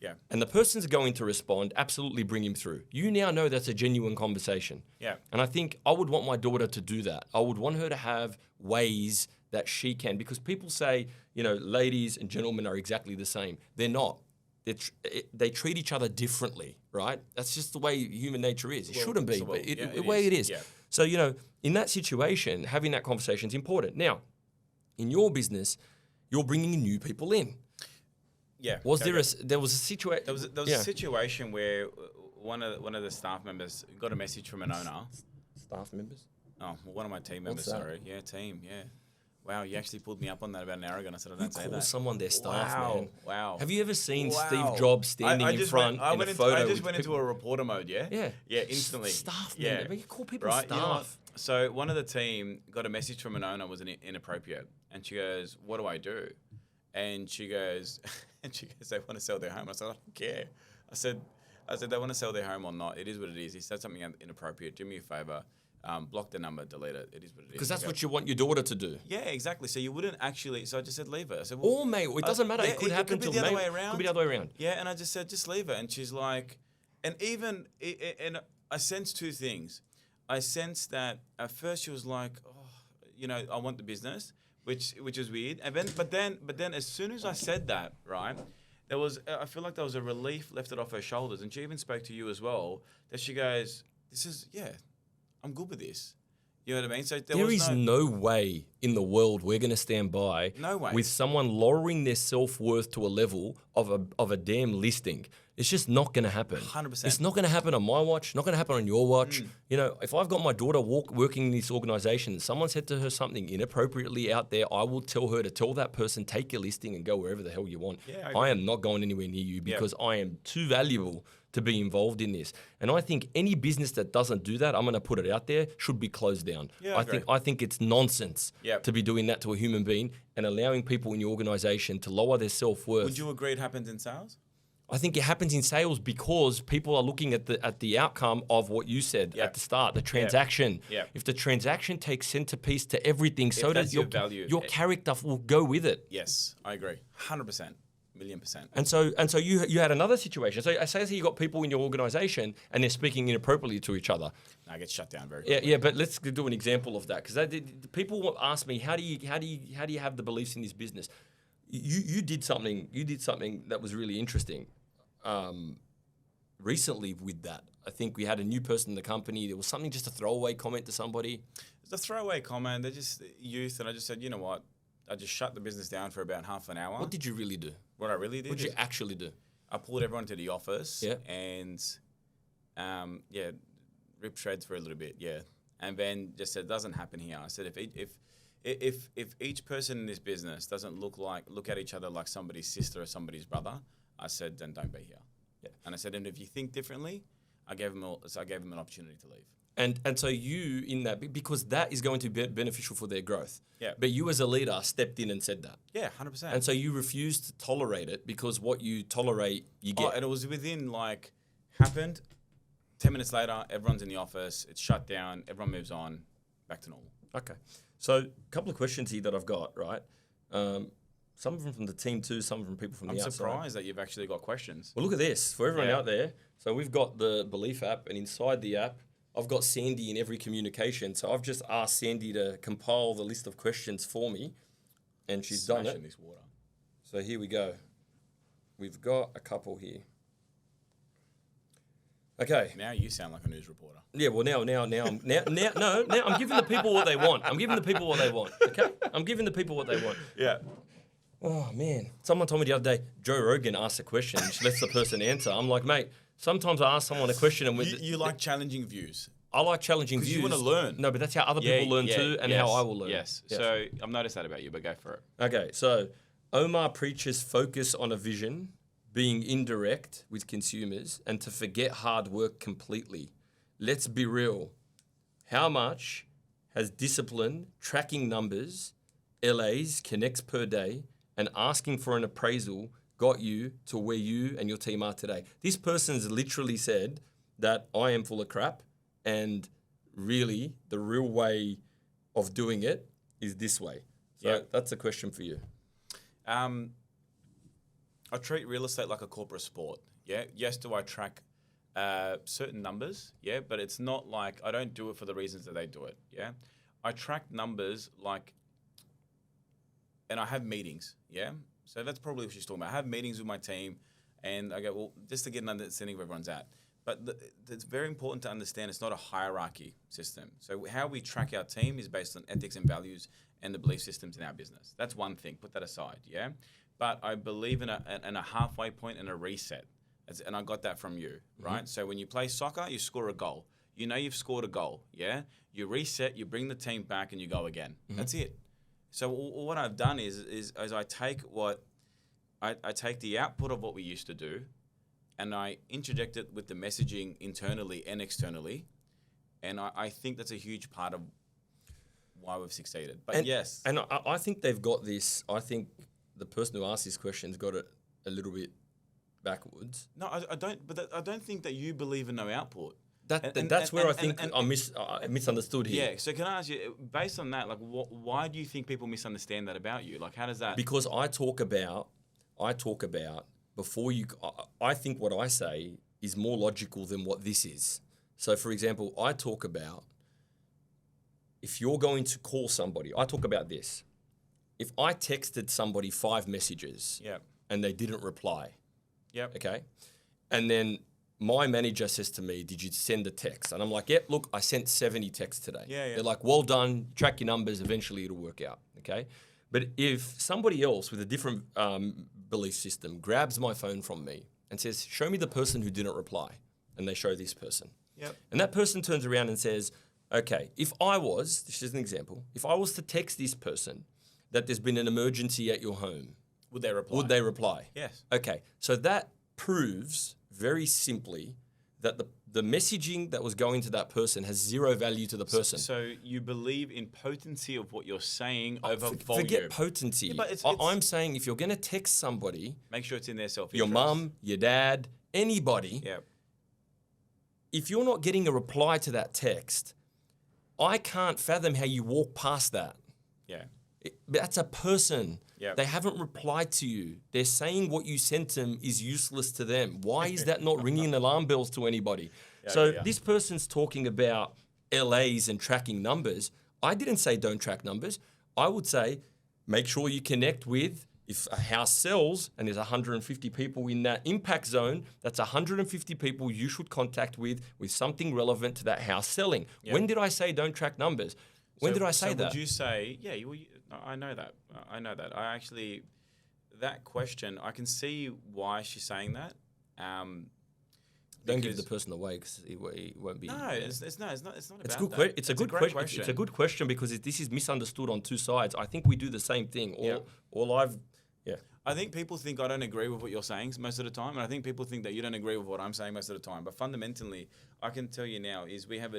Yeah. And the person's going to respond, absolutely bring him through. You now know that's a genuine conversation. Yeah. And I think I would want my daughter to do that. I would want her to have ways that she can, because people say, ladies and gentlemen are exactly the same. They're not. They treat each other differently, right? That's just the way human nature is. It shouldn't be, but the way it is. Yeah. So, in that situation, having that conversation is important. Now, in your business, you're bringing new people in. Yeah. There was a situation? There was a situation where one of the staff members got a message from an owner. Staff members? Oh, well, one of my team members, sorry. Yeah, team, yeah. Wow, you actually pulled me up on that about an hour ago, and I said I don't say that. Who calls someone their staff, man? Wow. Have you ever seen Steve Jobs standing in front in a photo? I just went into a reporter mode, yeah? Yeah. Yeah, instantly. Staff, man. Yeah. You call people staff. You know, so one of the team got a message from an owner was inappropriate, and she goes, "What do I do?" And she goes, "They want to sell their home." I said, "I don't care." I said, "They want to sell their home or not. It is what it is." He said something inappropriate. Do me a favor. Block the number, delete it. It is what it is. Because that's what you want your daughter to do. Yeah, exactly. So you wouldn't actually. So I just said leave it. I said, well, mate, it doesn't matter. It could happen to the other way around. Could be the other way around. Yeah, and I just said just leave it. And she's like, and I sensed two things. I sensed that at first she was like, I want the business, which is weird. And but then as soon as I said that, right, I feel like there was a relief lifted off her shoulders, and she even spoke to you as well. That she goes, I'm good with this. You know what I mean? So there is no way in the world we're going to stand by with someone lowering their self-worth to a level of a damn listing. It's just not going to happen. 100%. It's not going to happen on my watch, not going to happen on your watch. If I've got my daughter working in this organization and someone said to her something inappropriately out there, I will tell her to tell that person, take your listing and go wherever the hell you want. Yeah, I am not going anywhere near you because I am too valuable to be involved in this. And I think any business that doesn't do that, I'm going to put it out there, should be closed down. Yeah, I think it's nonsense to be doing that to a human being and allowing people in your organization to lower their self-worth. Would you agree it happens in sales? I think it happens in sales because people are looking at the outcome of what you said at the start, the transaction. If the transaction takes centerpiece to everything, so does your value. Your character will go with it. Yes, I agree. 100%. 1,000,000%. And so you had another situation. So I say you got people in your organization and they're speaking inappropriately to each other. I get shut down very quickly. Yeah. But let's do an example of that, because people ask me, how do you have the beliefs in this business? You did something that was really interesting recently with that. I think we had a new person in the company. There was something, just a throwaway comment to somebody. It's a throwaway comment. They're just youth, and I just said, you know what? I just shut the business down for about half an hour. What did you really do? What I really did? What did you actually do? I pulled everyone to the office and, ripped shreds for a little bit, and then just said, it doesn't happen here. I said, if each person in this business doesn't look at each other like somebody's sister or somebody's brother, I said, then don't be here. Yeah. And I said, and if you think differently, I gave them an opportunity to leave. And so you, in that, because that is going to be beneficial for their growth. Yeah. But you as a leader stepped in and said that. Yeah, 100%. And so you refused to tolerate it because what you tolerate, you get. And it was within, happened, 10 minutes later, everyone's in the office, it's shut down, everyone moves on, back to normal. Okay. So a couple of questions here that I've got, right? Some of them from the team too, some from people from the outside. I'm surprised that you've actually got questions. Well, look at this. For everyone out there, so we've got the Belief app, and inside the app, I've got Sandy in every communication. So I've just asked Sandy to compile the list of questions for me, and she's done it. This water. So here we go. We've got a couple here. Okay. Now you sound like a news reporter. Yeah, well now I'm giving the people what they want. Okay? I'm giving the people what they want. Yeah. Oh man. Someone told me the other day, Joe Rogan asked a question and she lets the person answer. I'm like, mate, sometimes I ask someone a question and you like challenging views. I like challenging views. You want to learn. No, but that's how other people learn too, and how I will learn. Yes. So I've noticed that about you, but go for it. Okay, so Omar preaches focus on a vision, being indirect with consumers, and to forget hard work completely. Let's be real. How much has discipline, tracking numbers, LAs, connects per day, and asking for an appraisal got you to where you and your team are today? This person's literally said that I am full of crap, and really the real way of doing it is this way. So that's a question for you. I treat real estate like a corporate sport. Yeah. Yes, do I track certain numbers? Yeah, but it's not like I don't do it for the reasons that they do it. Yeah. I track numbers like and I have meetings, yeah? So that's probably what she's talking about. I have meetings with my team, and I go, well, just to get an understanding of where everyone's at. But it's very important to understand it's not a hierarchy system. So how we track our team is based on ethics and values and the belief systems in our business. That's one thing. Put that aside, yeah? But I believe in a halfway point and a reset. And I got that from you, right? Mm-hmm. So when you play soccer, you score a goal. You know you've scored a goal, yeah? You reset, you bring the team back, and you go again. Mm-hmm. That's it. So what I've done is I take I take the output of what we used to do, and I interject it with the messaging internally and externally, and I think that's a huge part of why we've succeeded. But yes. And I think they've got this, I think the person who asked this question's got it a little bit backwards. No, I don't, but I don't think that you believe in no output. That's where I think I misunderstood here. Yeah. So can I ask you, based on that, like, why do you think people misunderstand that about you? Like, how does that? Because I talk about before you. I think what I say is more logical than what this is. So, for example, I talk about if you're going to call somebody. I talk about this. If I texted somebody 5 messages, and they didn't reply, okay, and then my manager says to me, did you send a text? And I'm like, yep, look, I sent 70 texts today. They're like, well done, track your numbers, eventually it'll work out, okay? But if somebody else with a different belief system grabs my phone from me and says, show me the person who didn't reply, and they show this person. And that person turns around and says, okay, this is an example, if I was to text this person that there's been an emergency at your home, would they reply? Would they reply? Yes. Okay, so that proves very simply that the messaging that was going to that person has zero value to the person. So you believe in potency of what you're saying over volume. Forget potency. But I'm saying if you're going to text somebody, make sure it's in their self-interest. Your mum, your dad, anybody. If you're not getting a reply to that text, I can't fathom how you walk past that. That's a person. They haven't replied to you. They're saying what you sent them is useless to them. Why is that not ringing alarm bells to anybody? This person's talking about LAs and tracking numbers. I didn't say don't track numbers. I would say make sure you connect with, if a house sells and there's 150 people in that impact zone, that's 150 people you should contact with something relevant to that house selling. When did I say don't track numbers? When did I say that? Would you say, I know that. I actually, that question, I can see why she's saying that. Don't give the person away because he won't be. No, it's not about It's a good question. It's a good question because this is misunderstood on two sides. I think we do the same thing. I think people think I don't agree with what you're saying most of the time, and I think people think that you don't agree with what I'm saying most of the time. But fundamentally, I can tell you now is we had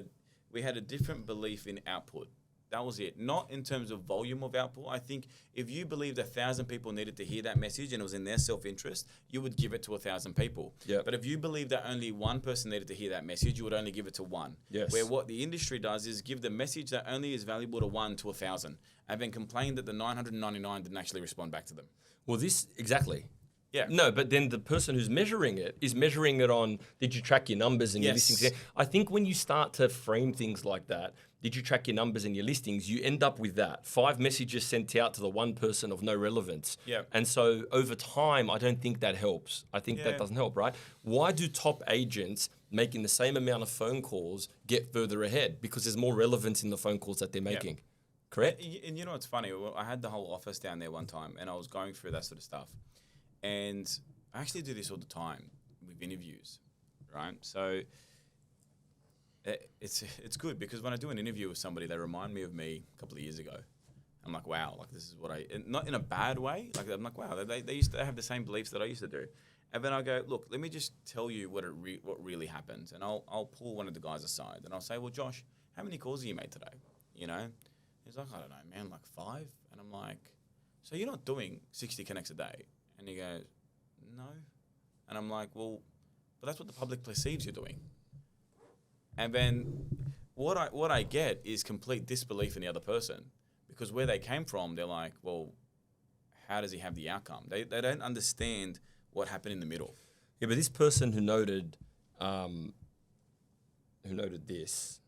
a different belief in output. That was it. Not in terms of volume of output. I think if you believed 1,000 people needed to hear that message and it was in their self-interest, you would give it to 1,000 people. But if you believe that only one person needed to hear that message, you would only give it to one. Where what the industry does is give the message that only is valuable to 1 to 1,000, and then complain that the 999 didn't actually respond back to them. Well, exactly. No, but then the person who's measuring it is measuring it on, did you track your numbers and your listings? I think when you start to frame things like that, did you track your numbers and your listings, you end up with that. 5 messages sent out to the one person of no relevance. And so over time, I don't think that helps. I think that doesn't help, right? Why do top agents making the same amount of phone calls get further ahead? Because there's more relevance in the phone calls that they're making. Correct? And you know what's funny? I had the whole office down there one time and I was going through that sort of stuff. And I actually do this all the time with interviews, right? So it's good because when I do an interview with somebody, they remind me of me a couple of years ago. I'm like, wow, like this is what not in a bad way. Like I'm like, wow, they used to have the same beliefs that I used to do. And then I go, look, let me just tell you what really happened. And I'll pull one of the guys aside and I'll say, well, Josh, how many calls have you made today? You know? He's like, I don't know, man, like 5. And I'm like, so you're not doing 60 connects a day? And he goes, no. And I'm like, well, but that's what the public perceives you're doing. And then what I get is complete disbelief in the other person because where they came from, they're like, well, how does he have the outcome? They don't understand what happened in the middle. Yeah, but this person who noted this,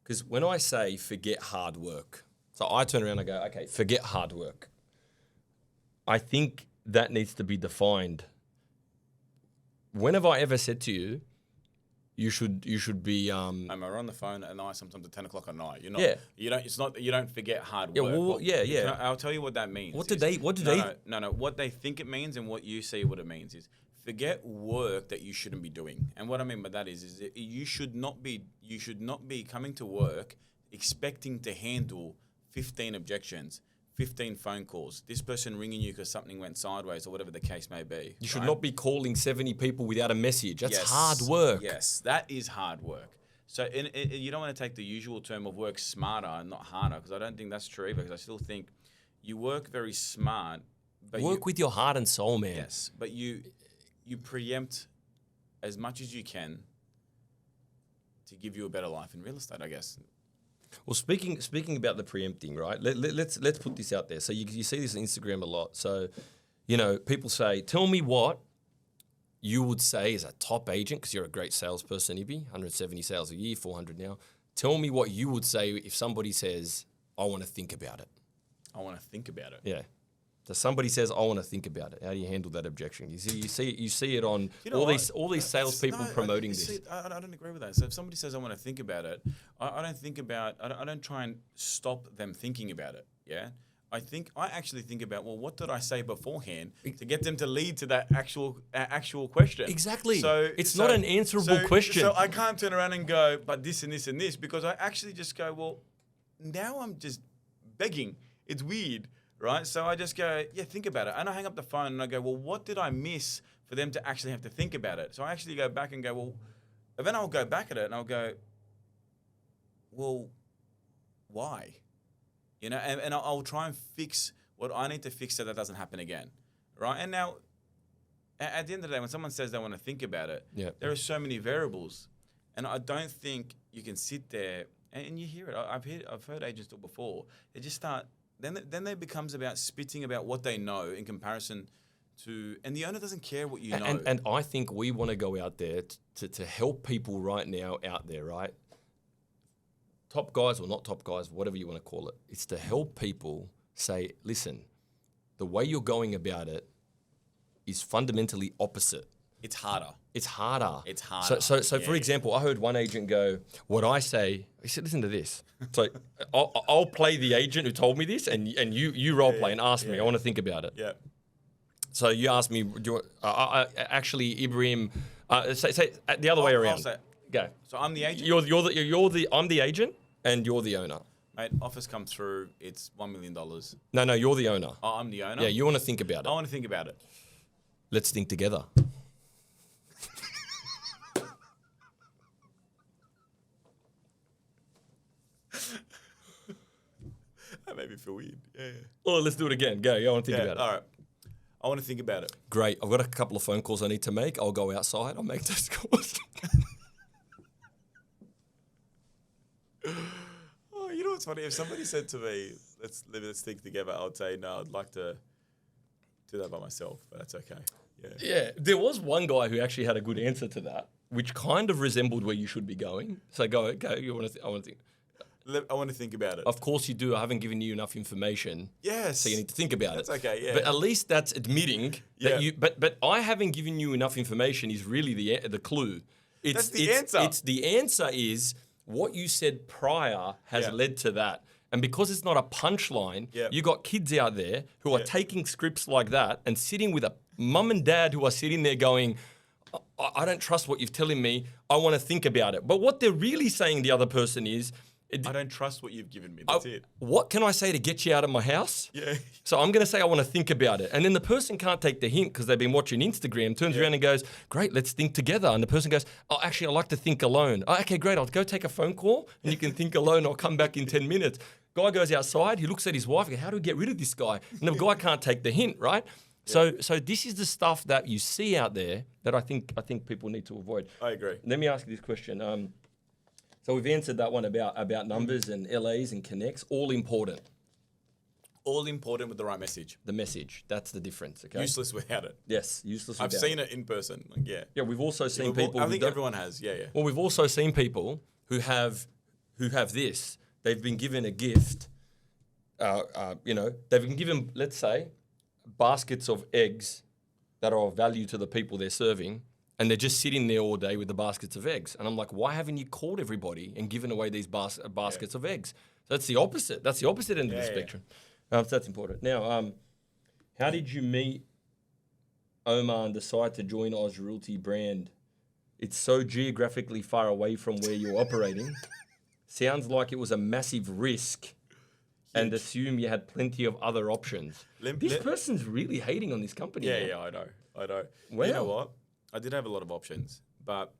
because when I say forget hard work, so I turn around and go, okay, forget hard work. I think that needs to be defined. When have I ever said to you, you should be we're on the phone at night, sometimes at 10 o'clock at night. You're not. Yeah. You don't. It's not. You don't forget hard Yeah, work. well, yeah. I'll tell you what that means. What do they? No. What they think it means and what you see what it means is forget work that you shouldn't be doing. And what I mean by that is that you should not be coming to work expecting to handle 15 objections. 15 phone calls, this person ringing you because something went sideways or whatever the case may be. You should not be calling 70 people without a message. That's Yes. hard work. Yes, that is hard work. So you don't want to take the usual term of work smarter and not harder, because I don't think that's true, because I still think you work very smart. But Work with your heart and soul, man. Yes, but you preempt as much as you can to give you a better life in real estate, I guess. Well, speaking about the preempting, right? Let's put this out there. So you see this on Instagram a lot. So, people say, "Tell me what you would say as a top agent," because you're a great salesperson, Ibby, 170 sales a year, 400 now. Tell me what you would say if somebody says, "I want to think about it." I want to think about it. Yeah. So somebody says, "I want to think about it." How do you handle that objection? You see it on all these salespeople promoting this. I don't agree with that. So if somebody says, "I want to think about it," I don't try and stop them thinking about it. Yeah. I actually think about, well, what did I say beforehand to get them to lead to that actual question? Exactly. So it's not an answerable question. So I can't turn around and go, but this and this and this, because I actually just go, well, now I'm just begging. It's weird. Right? So I just go, yeah, think about it. And I hang up the phone and I go, well, what did I miss for them to actually have to think about it? So I actually go back and go, well, and then I'll go back at it and I'll go, well, why? And I'll try and fix what I need to fix so that doesn't happen again. Right? And now, at the end of the day, when someone says they want to think about it, there are so many variables. And I don't think you can sit there, and you hear it. I've heard agents do it before. They just start... Then it becomes about spitting about what they know in comparison to, and the owner doesn't care what you know. And I think we want to go out there to help people right now out there, right? Top guys or not top guys, whatever you want to call it. It's to help people say, listen, the way you're going about it is fundamentally opposite. It's harder. It's harder. It's harder. So for example, I heard one agent go, what I say, he said, listen to this. So I'll play the agent who told me this, and you role play and ask me. I want to think about it. Yeah. So you asked me, actually, Ibrahim, say the other way around. Go. So I'm the agent? I'm the agent, and you're the owner. Mate, offers come through, it's $1 million. No, you're the owner. Oh, I'm the owner? Yeah, you want to think about it. I want to think about it. Let's think together. That made me feel weird. Yeah. Oh, let's do it again. Go. I want to think about it. All right. I want to think about it. Great. I've got a couple of phone calls I need to make. I'll go outside. I'll make those calls. Oh, you know what's funny? If somebody said to me, let's think together, I would say, no, I'd like to do that by myself, but that's okay. Yeah. There was one guy who actually had a good answer to that, which kind of resembled where you should be going. So go. You want to? I want to think. I want to think about it. Of course you do. I haven't given you enough information. Yes. So you need to think about it. That's okay, yeah. But at least that's admitting that you... But I haven't given you enough information is really the clue. That's the answer. The answer is what you said prior has led to that. And because it's not a punchline, you got kids out there who are taking scripts like that and sitting with a mum and dad who are sitting there going... I don't trust what you're telling me. I want to think about it. But what they're really saying, the other person is... I don't trust what you've given me. That's it. What can I say to get you out of my house? Yeah. So I'm going to say I want to think about it. And then the person can't take the hint because they've been watching Instagram, turns around and goes, great, let's think together. And the person goes, oh, actually, I like to think alone. Oh, okay, great. I'll go take a phone call and you can think alone. I'll come back in 10 minutes. Guy goes outside. He looks at his wife. How do we get rid of this guy? And the guy can't take the hint, right? So this is the stuff that you see out there that I think people need to avoid. I agree. Let me ask you this question. So we've answered that one about numbers and LAs and connects. All important. All important with the right message. The message. That's the difference. Okay. Useless without it. Yes, useless without it. I've seen it in person. Like, yeah. Yeah, we've also seen people. I think everyone has. Yeah. Well, we've also seen people who have this. They've been given a gift. They've been given, let's say, baskets of eggs that are of value to the people they're serving, and they're just sitting there all day with the baskets of eggs. And I'm like, why haven't you called everybody and given away these baskets of eggs? So that's the opposite. That's the opposite end of the spectrum. So that's important. Now, how did you meet Omar and decide to join Oz Realty brand? It's so geographically far away from where you're operating. Sounds like it was a massive risk. And assume you had plenty of other options. This person's really hating on this company. Yeah, I know. Wow. You know what? I did have a lot of options, but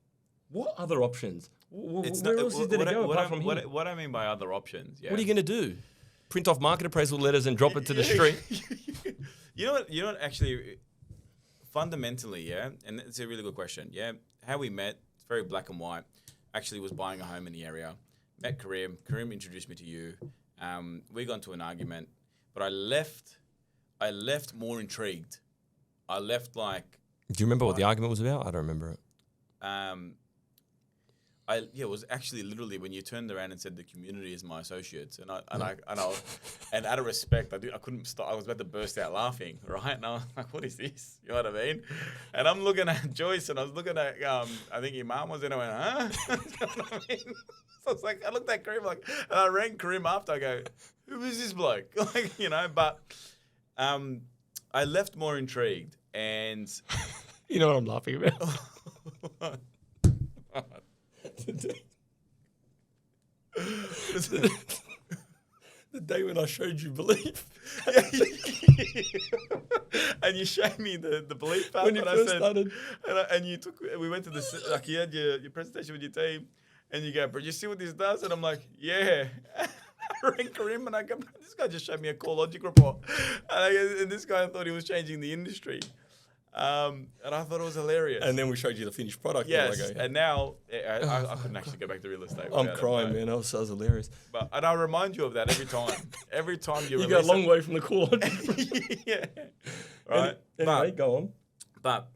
what other options? Where else is there to go apart from here? What I mean by other options? Yeah. What are you going to do? Print off market appraisal letters and drop it to the street? You know what? Actually, fundamentally, yeah, and it's a really good question. Yeah, how we met, it's very black and white. Actually, was buying a home in the area. Met Karim. Karim introduced me to you. We got into an argument, but I left more intrigued. I left like. Do you remember what the argument was about? I don't remember it. It was actually literally when you turned around and said the community is my associates, and out of respect, I couldn't stop. I was about to burst out laughing, right? And I was like, "What is this?" You know what I mean? And I'm looking at Joyce, and I was looking at I think your mum was there, and I went, "Huh?" You know what I mean? So I was like, I looked at Karim and I rang Karim after. I go, "Who is this bloke?" Like, you know, but I left more intrigued, and you know what I'm laughing about. The day when I showed you belief. And you showed me the belief part when you first started. And we went to like you had your presentation with your team, and you go, "Bro, you see what this does?" And I'm like, "Yeah." I rang Karim and I go, "This guy just showed me a CoreLogic report." And this guy thought he was changing the industry. And I thought it was hilarious. And then we showed you the finished product. Yes, and now I couldn't actually go back to real estate. I'm crying, man. That was hilarious. And I remind you of that every time. Every time you go a long way from the CoreLogic. Yeah. Right. Anyway, go on. But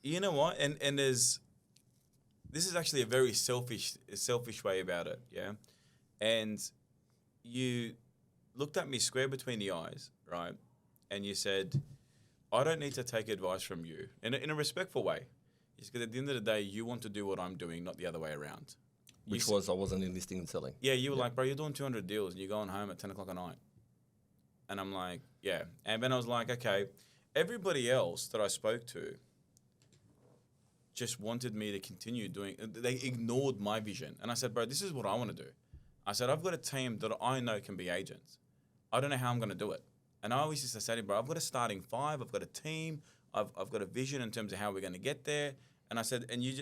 you know what? And this is actually a very selfish way about it. Yeah. And you looked at me square between the eyes, right? And you said, "I don't need to take advice from you," in a respectful way. Because at the end of the day, you want to do what I'm doing, not the other way around. I wasn't enlisting and selling. Yeah, you were like, "Bro, you're doing 200 deals and you're going home at 10 o'clock at night." And I'm like, yeah. And then I was like, okay, everybody else that I spoke to just wanted me to continue doing, they ignored my vision. And I said, "Bro, this is what I want to do." I said, "I've got a team that I know can be agents. I don't know how I'm going to do it." And I always used to say to him, "Bro, I've got a starting five. I've got a team. I've got a vision in terms of how we're going to get there." And I said, and you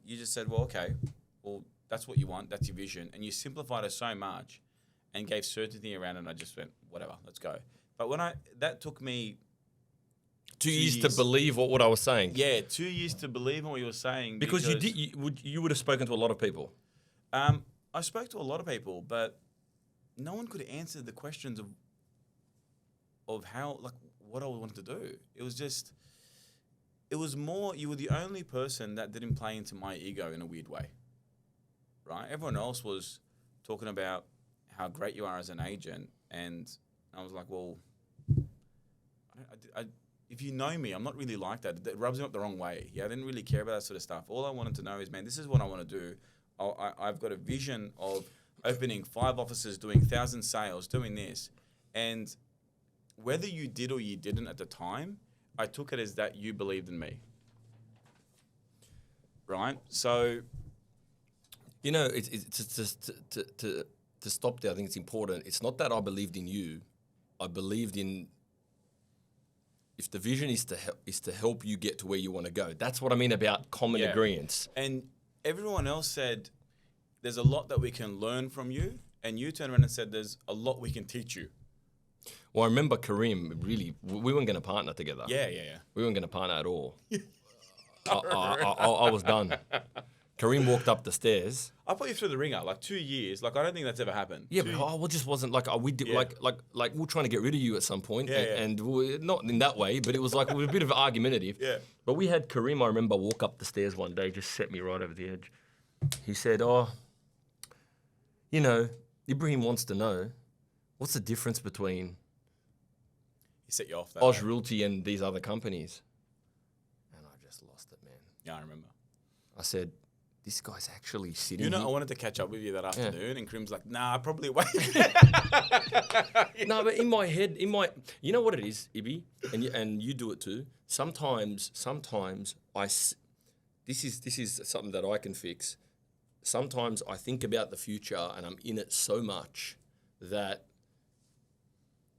just said, "Well, okay, well, that's what you want. That's your vision." And you simplified it so much and gave certainty around it. And I just went, whatever, let's go. But that took me 2 years to believe what I was saying. Yeah, 2 years to believe in what you were saying. Because you would have spoken to a lot of people. I spoke to a lot of people, but no one could answer the questions of how, like, what I wanted to do. It was more, you were the only person that didn't play into my ego in a weird way, right? Everyone else was talking about how great you are as an agent, and I was like, well, if you know me, I'm not really like that. It rubs me up the wrong way. Yeah, I didn't really care about that sort of stuff. All I wanted to know is, man, this is what I want to do. I've got a vision of opening 5 offices, doing 1,000 sales, doing this. And whether you did or you didn't at the time, I took it as that you believed in me. Right? So, you know, it's to stop there, I think it's important. It's not that I believed in you. I believed in, if the vision is to help you get to where you want to go. That's what I mean about common agreements. And everyone else said, there's a lot that we can learn from you. And you turned around and said, there's a lot we can teach you. Well, I remember Karim, really, we weren't going to partner together. Yeah. We weren't going to partner at all. I was done. Karim walked up the stairs. I put you through the ringer, like 2 years. Like, I don't think that's ever happened. Yeah, but I just wasn't like, we did, like we were trying to get rid of you at some point. And we, not in that way, but it was like, we were a bit of argumentative. Yeah. But we had Karim, I remember, walk up the stairs one day, just set me right over the edge. He said, Ibrahim wants to know, what's the difference between He set you off that Oz way. Realty and these other companies. And I just lost it, man. Yeah, I remember. I said, this guy's actually sitting You know, here. I wanted to catch up with you that afternoon, and Krim's like, "Nah, I probably wait." No, but in my head, you know what it is, Ibby, and you do it too. Sometimes this is something that I can fix. Sometimes I think about the future and I'm in it so much that,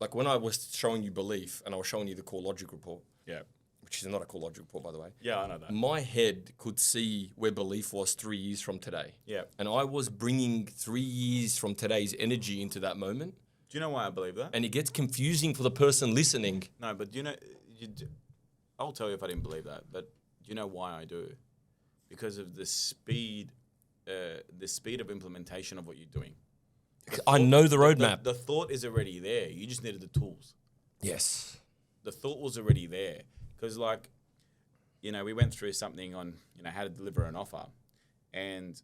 like when I was showing you belief and I was showing you the core logic report, Yeah. which is not a core logic report, by the way. Yeah, I know that. My head could see where belief was 3 years from today. Yeah. And I was bringing 3 years from today's energy into that moment. Do you know why I believe that? And it gets confusing for the person listening. No, but do you know, I'll tell you if I didn't believe that, but do you know why I do? Because of the speed of implementation of what you're doing. I know the roadmap. The thought is already there. You just needed the tools. Yes. The thought was already there. Because, like, you know, we went through something on, you know, how to deliver an offer. And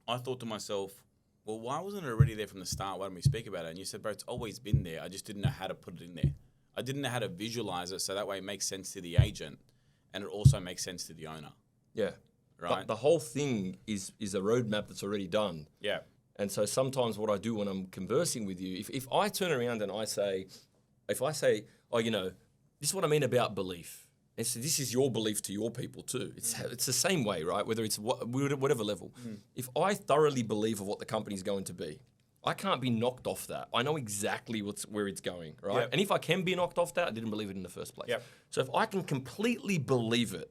I thought to myself, well, why wasn't it already there from the start? Why didn't we speak about it? And you said, bro, it's always been there. I just didn't know how to put it in there. I didn't know how to visualize it so that way it makes sense to the agent and it also makes sense to the owner. Yeah. Right? The whole thing is a roadmap that's already done. Yeah. And so sometimes what I do when I'm conversing with you, if I turn around and I say, oh, you know, this is what I mean about belief. And so this is your belief to your people too. It's the same way, right? Whether it's whatever level. If I thoroughly believe of what the company's going to be, I can't be knocked off that. I know exactly where it's going, right? Yep. And if I can be knocked off that, I didn't believe it in the first place. Yep. So if I can completely believe it,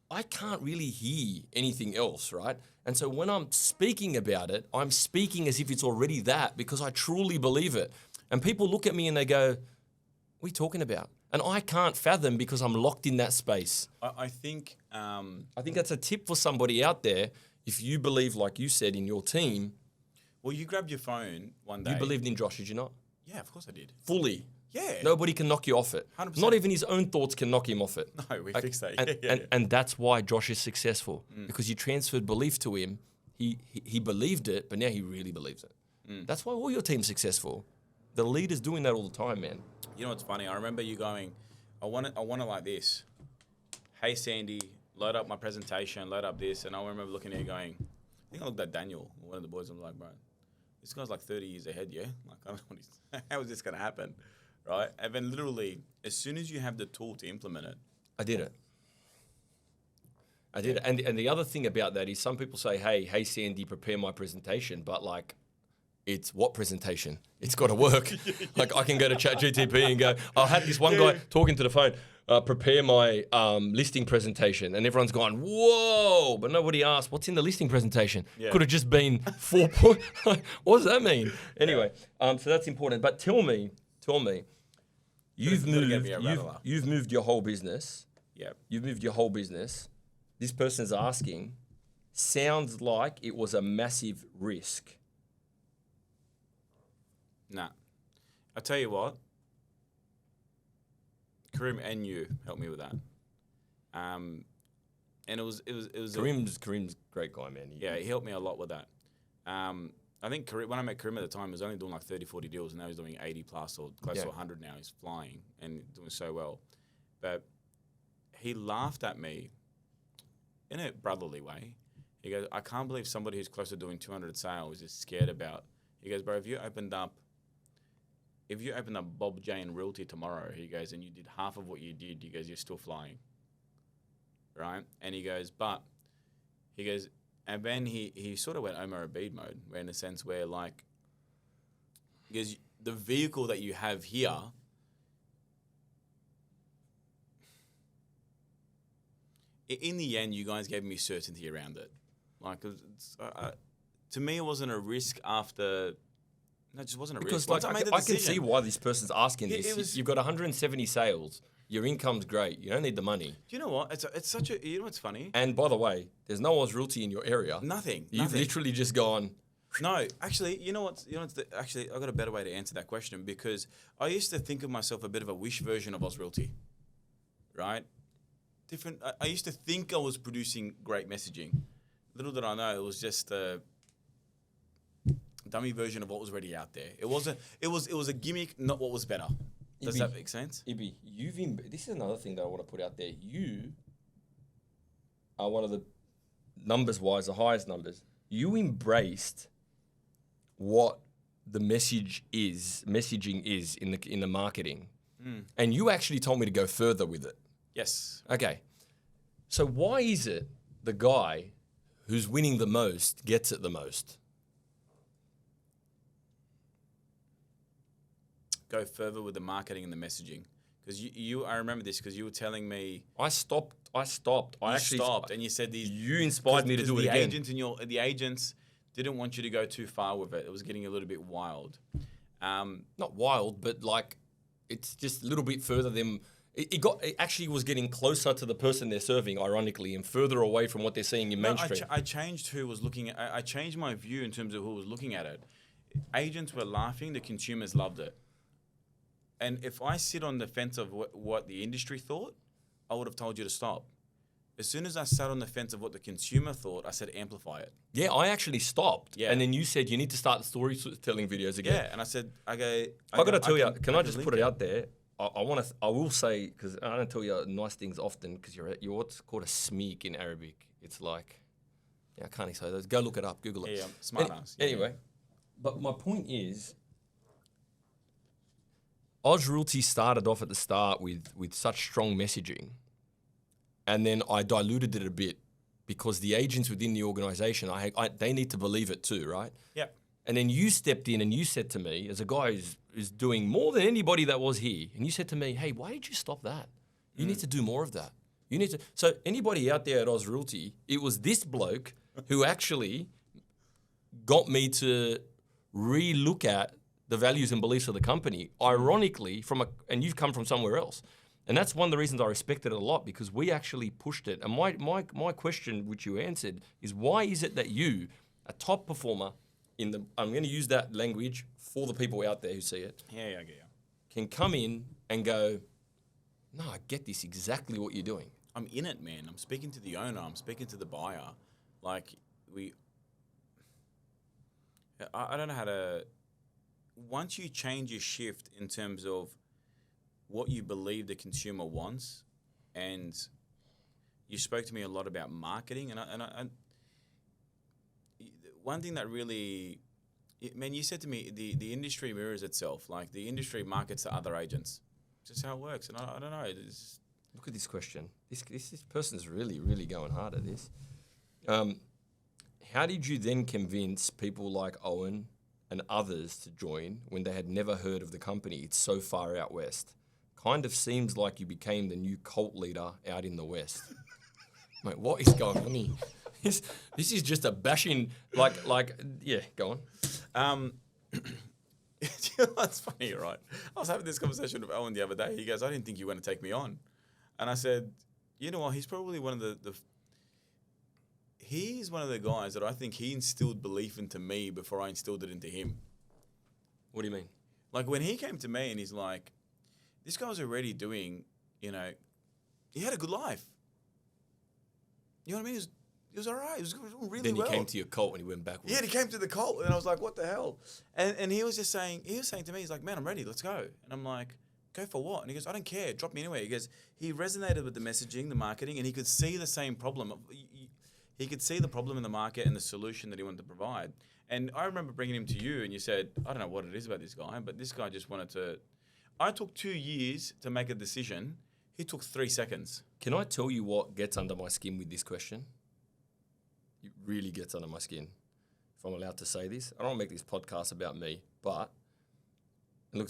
I can't really hear anything else, right? And so when I'm speaking about it, I'm speaking as if it's already that because I truly believe it. And people look at me and they go, what are you talking about? And I can't fathom because I'm locked in that space. I think... I think that's a tip for somebody out there. If you believe, like you said, in your team. Well, you grabbed your phone one day. You believed in Josh, did you not? Yeah, of course I did. Fully. Yeah. Nobody can knock you off it. 100%. Not even his own thoughts can knock him off it. No, we fixed that. And that's why Josh is successful. Because you transferred belief to him. He believed it, but now he really believes it. That's why all your team's successful. The leader's doing that all the time, man. You know what's funny? I remember you going, I want it like this. Hey, Sandy, load up my presentation, load up this. And I remember looking at you going, I think I looked at Daniel, one of the boys, and I'm like, bro, this guy's like 30 years ahead, yeah? Like, I don't know what how is this going to happen, right? And then literally, as soon as you have the tool to implement it. I did it. And the other thing about that is some people say, hey, Sandy, prepare my presentation. But like, it's what presentation? It's got to work. Like I can go to ChatGTP and go, I had this one guy talking to the phone, prepare my listing presentation. And everyone's gone, whoa. But nobody asked, what's in the listing presentation? Yeah. Could have just been 4 points. What does that mean? Anyway, so that's important. But tell me, you've moved your whole business. Yeah. You've moved your whole business. This person's asking, sounds like it was a massive risk. Nah. I'll tell you what. Karim and you helped me with that. And it was Karim's a great guy, man. He helped me a lot with that. I think Karim, when I met Karim at the time, he was only doing like 30, 40 deals, and now he's doing 80 plus or close to 100 now. He's flying and doing so well. But he laughed at me in a brotherly way. He goes, I can't believe somebody who's close to doing 200 sales is scared about. He goes, bro, if you opened up Bob Jane Realty tomorrow, he goes, and you did half of what you did, he goes, you're still flying. Right? And he goes, and then he sort of went Omar Abid mode, where in a sense where like, because the vehicle that you have here, in the end, you guys gave me certainty around it. Like, to me, it wasn't a risk after. No, it just wasn't a risk. Because like, I can see why this person's asking this. You've got 170 sales. Your income's great. You don't need the money. Do you know what? It's such a. You know what's funny? And by the way, there's no Oz Realty in your area. Nothing. You've literally just gone. No, actually, you know what? Actually, I got a better way to answer that question because I used to think of myself a bit of a wish version of Oz Realty, right? Different. I used to think I was producing great messaging. Little did I know it was just a dummy version of what was already out there. It was a gimmick, not what was better. Does that make sense? Ibby, this is another thing that I want to put out there. You are one of the, numbers-wise, the highest numbers. You embraced what the messaging is in the marketing. And you actually told me to go further with it. Yes. Okay. So why is it the guy who's winning the most gets it the most? Go further with the marketing and the messaging. Because I remember this because you were telling me. I stopped. I actually stopped, and you said these. You inspired me to do it again. The agents didn't want you to go too far with it. It was getting a little bit wild. Not wild, but like it's just a little bit further than it actually was getting closer to the person they're serving, ironically, and further away from what they're seeing in mainstream. I changed who was looking at. I changed my view in terms of who was looking at it. Agents were laughing. The consumers loved it. And if I sit on the fence of what the industry thought, I would have told you to stop. As soon as I sat on the fence of what the consumer thought, I said amplify it. Yeah, I actually stopped. Yeah. And then you said you need to start the storytelling videos again. Yeah, and I said, I got to tell you, can I just put it out there? I will say, because I don't tell you nice things often, because you're what's called a smeek in Arabic. It's like, yeah, I can't say that. Go look it up, Google it. Yeah, smart ass. Anyway, but my point is, Oz Realty started off at the start with such strong messaging, and then I diluted it a bit because the agents within the organization, they need to believe it too, right? Yep. And then you stepped in and you said to me, as a guy who's doing more than anybody that was here, and you said to me, hey, why did you stop that? You need to do more of that. You need to. So anybody out there at Oz Realty, it was this bloke who actually got me to re-look at the values and beliefs of the company, ironically, and you've come from somewhere else. And that's one of the reasons I respect it a lot, because we actually pushed it. And my question, which you answered, is why is it that you, a top performer I'm going to use that language for the people out there who see it. Yeah, I get you. Can come in and go, no, I get this, exactly what you're doing. I'm in it, man. I'm speaking to the owner. I'm speaking to the buyer. Like, I don't know how to... Once you change your shift in terms of what you believe the consumer wants, and you spoke to me a lot about marketing, and I one thing that really, man, you said to me, the industry mirrors itself. Like, the industry markets to other agents. It's just how it works. And I don't know. Look at this question. This person's really, really going hard at this. How did you then convince people like Owen and others to join when they had never heard of the company? It's so far out west. Kind of seems like you became the new cult leader out in the west. Mate, what is going on here? This is just a bashing, yeah, go on. That's funny, right? I was having this conversation with Owen the other day. He goes, I didn't think you were going to take me on. And I said, you know what? He's probably one of he's one of the guys that I think he instilled belief into me before I instilled it into him. What do you mean? Like, when he came to me and he's like, this guy was already doing, he had a good life. You know what I mean? He was all right. He was doing really well. Then he came to your cult when he went backwards. Yeah, he came to the cult, and I was like, what the hell? And he was just saying, to me, he's like, man, I'm ready. Let's go. And I'm like, go for what? And he goes, I don't care. Drop me anywhere. He goes, he resonated with the messaging, the marketing, and he could see the same problem. He could see the problem in the market and the solution that he wanted to provide. And I remember bringing him to you, and you said, I don't know what it is about this guy, but this guy just wanted to... I took 2 years to make a decision. He took 3 seconds. Can I tell you what gets under my skin with this question? It really gets under my skin, if I'm allowed to say this. I don't want to make this podcast about me, but look,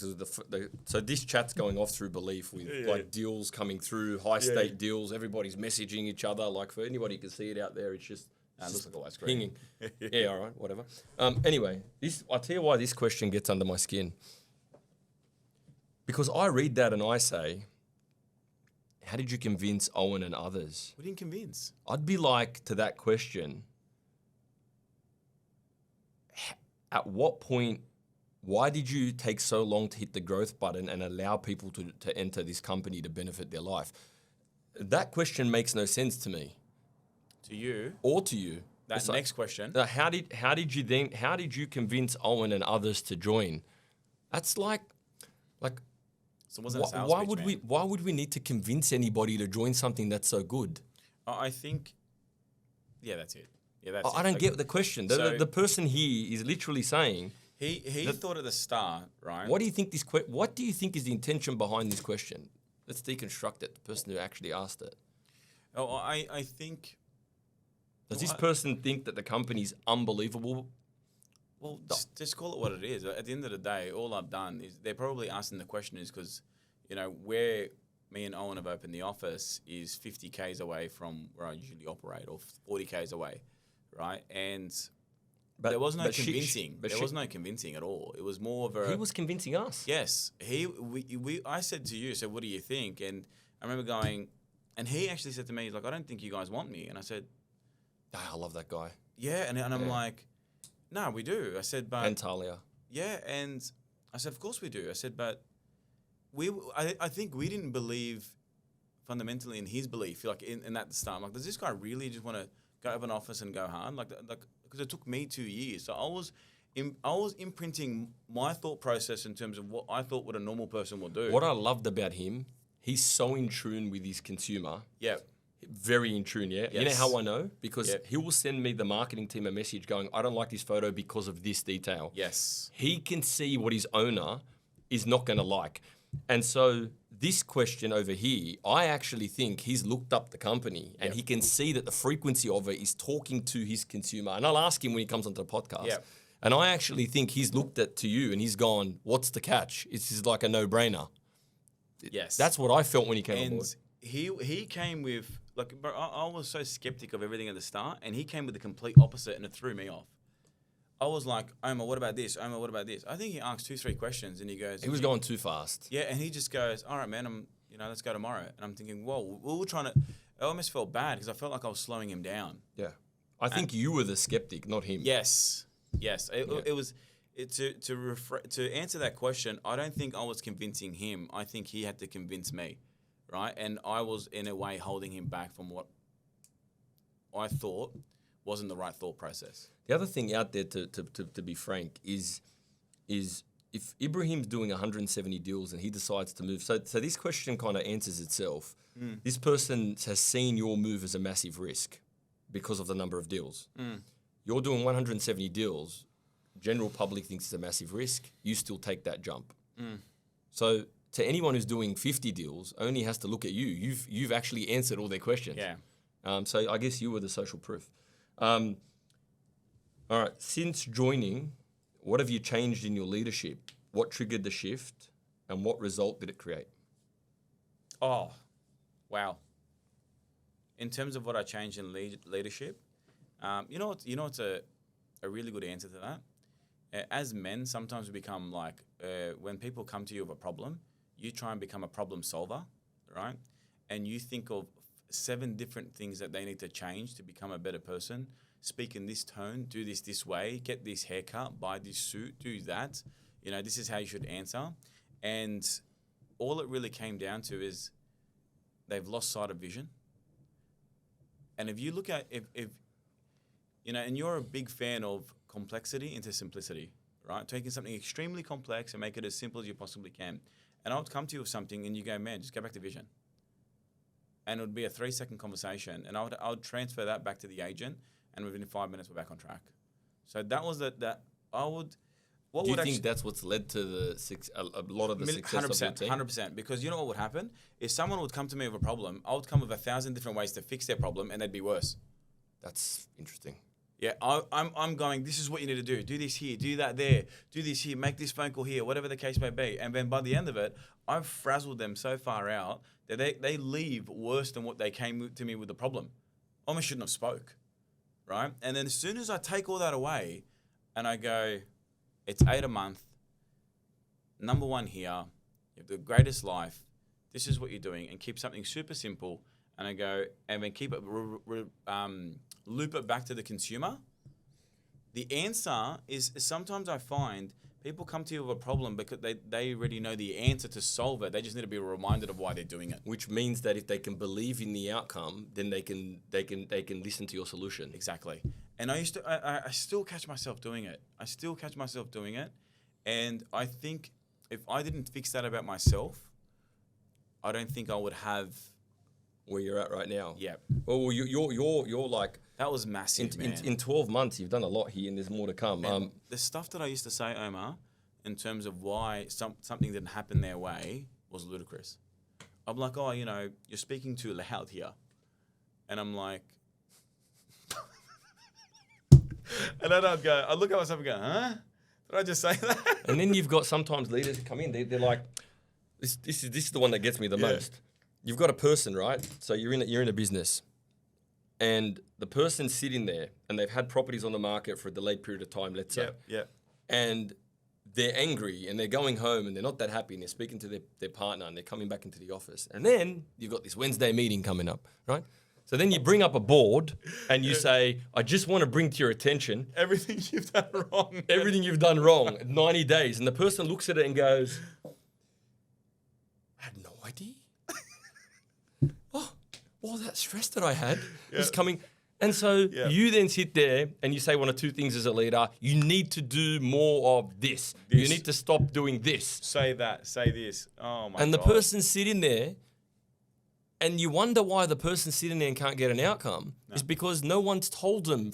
so this chat's going off through belief with deals coming through, high state deals. Everybody's messaging each other. Like, for anybody who can see it out there, it's just looks like a white screen. Pinging. Yeah, all right, whatever. Anyway, I'll tell you why this question gets under my skin. Because I read that and I say, how did you convince Owen and others? What did you convince? I'd be like, to that question, at what point, why did you take so long to hit the growth button and allow people to enter this company to benefit their life? That question makes no sense to me. To you? Or to you. That next question. How did you convince Owen and others to join? That's like So it wasn't a sales Why pitch, would man. why would we need to convince anybody to join something that's so good? I think, yeah, that's it. Yeah, that's it. I don't Like, get the question. The person here is literally saying, he thought at the start, right? what do you think what do you think is the intention behind this question? Let's deconstruct it. The person who actually asked it. Oh, I think. Does this person think that the company's unbelievable? Well, just call it what it is. At the end of the day, all I've done is they're probably asking the question is because, where me and Owen have opened the office is 50 Ks away from where I usually operate, or 40 Ks away, right? And there was no convincing. There was no convincing at all. It was more of a. He was convincing us. Yes, I said to you, so what do you think? And I remember going, and he actually said to me, he's like, I don't think you guys want me. And I said, I love that guy. yeah, and I'm like, no, we do. I said, but And Talia. yeah, and I said, of course we do. I said, but I think we didn't believe fundamentally in his belief, like in that start. Like, does this guy really just want to go open an office and go hard? Like, because it took me 2 years. So I was imprinting my thought process in terms of what I thought what a normal person would do. What I loved about him, he's so in tune with his consumer. Yeah. Very in tune, yeah? Yes. You know how I know? Because Yep. he will send me, the marketing team, a message going, I don't like this photo because of this detail. Yes. He can see what his owner is not going to like. And so this question over here, I actually think he's looked up the company and Yep. he can see that the frequency of it is talking to his consumer. And I'll ask him when he comes onto the podcast. Yep. And I actually think he's looked at to you and he's gone, what's the catch? This is like a no-brainer. Yes. That's what I felt when he came on And board. he came with, like, bro, I was so skeptic of everything at the start, and he came with the complete opposite, and it threw me off. I was like, Omar, what about this? Omar, what about this? I think he asked 2-3 questions, and he goes... He was going too fast. Yeah, and he just goes, all right, man, let's go tomorrow. And I'm thinking, whoa, we were trying to... I almost felt bad because I felt like I was slowing him down. Yeah. I think you were the skeptic, not him. Yes. It was... To answer that question, I don't think I was convincing him. I think he had to convince me, right? And I was, in a way, holding him back from what I thought wasn't the right thought process. The other thing out there, to be frank, is if Ibrahim's doing 170 deals and he decides to move, so this question kind of answers itself. This person has seen your move as a massive risk because of the number of deals. You're doing 170 deals. General public thinks it's a massive risk. You still take that jump. So to anyone who's doing 50 deals, only has to look at you. You've actually answered all their questions. Yeah. So I guess you were the social proof. All right. Since joining, what have you changed in your leadership? What triggered the shift, and what result did it create? Oh, wow. In terms of what I changed in leadership, what's a really good answer to that? As men, sometimes we become like, when people come to you with a problem, you try and become a problem solver, right? And you think of 7 different things that they need to change to become a better person. Speak in this tone, do this way, get this haircut, buy this suit, do that. This is how you should answer. And all it really came down to is they've lost sight of vision. And if you look at, and you're a big fan of complexity into simplicity, right? Taking something extremely complex and make it as simple as you possibly can. And I would come to you with something and you go, man, just go back to vision. And it would be a 3-second conversation. And I would transfer that back to the agent, and within 5 minutes, we're back on track. So that was that I would... What Do you would think that's what's led to a lot of the success of your team? 100%. Because you know what would happen? If someone would come to me with a problem, I would come with 1,000 different ways to fix their problem, and they'd be worse. That's interesting. Yeah, I'm going, this is what you need to do. Do this here, do that there, do this here, make this phone call here, whatever the case may be. And then by the end of it, I've frazzled them so far out that they leave worse than what they came to me with the problem. Almost shouldn't have spoke, right? And then as soon as I take all that away and I go, it's 8 a month, number 1 here, you have the greatest life, this is what you're doing, and keep something super simple. And I go, and then keep it, loop it back to the consumer. The answer is sometimes I find people come to you with a problem because they already know the answer to solve it. They just need to be reminded of why they're doing it. Which means that if they can believe in the outcome, then they can listen to your solution. Exactly. And I still catch myself doing it. And I think if I didn't fix that about myself, I don't think I would have. where you're at right now. Yeah, Well, you're like that was massive, man. in 12 months. You've done a lot here, and there's more to come. Man, the stuff that I used to say, Omar, in terms of why something didn't happen their way was ludicrous. I'm like, oh, you're speaking too loud here. And I'm like, and then I look at myself and go, huh? Did I just say that? And then you've got sometimes leaders who come in, they're like, this is the one that gets me the most. You've got a person, right? So you're in a business, and the person's sitting there, and they've had properties on the market for a delayed period of time, let's say. Yeah. And they're angry, and they're going home, and they're not that happy, and they're speaking to their partner, and they're coming back into the office. And then you've got this Wednesday meeting coming up, right? So then you bring up a board, and you say, I just want to bring to your attention Everything you've done wrong. everything you've done wrong, 90 days. And the person looks at it and goes, I had no idea. All that stress that I had is coming. And so you then sit there and you say one or two things as a leader. You need to do more of this. You need to stop doing this. Say that. Say this. Oh, my God. And the person's sitting there, and you wonder why the person's sitting there and can't get an outcome. Is because no one's told them.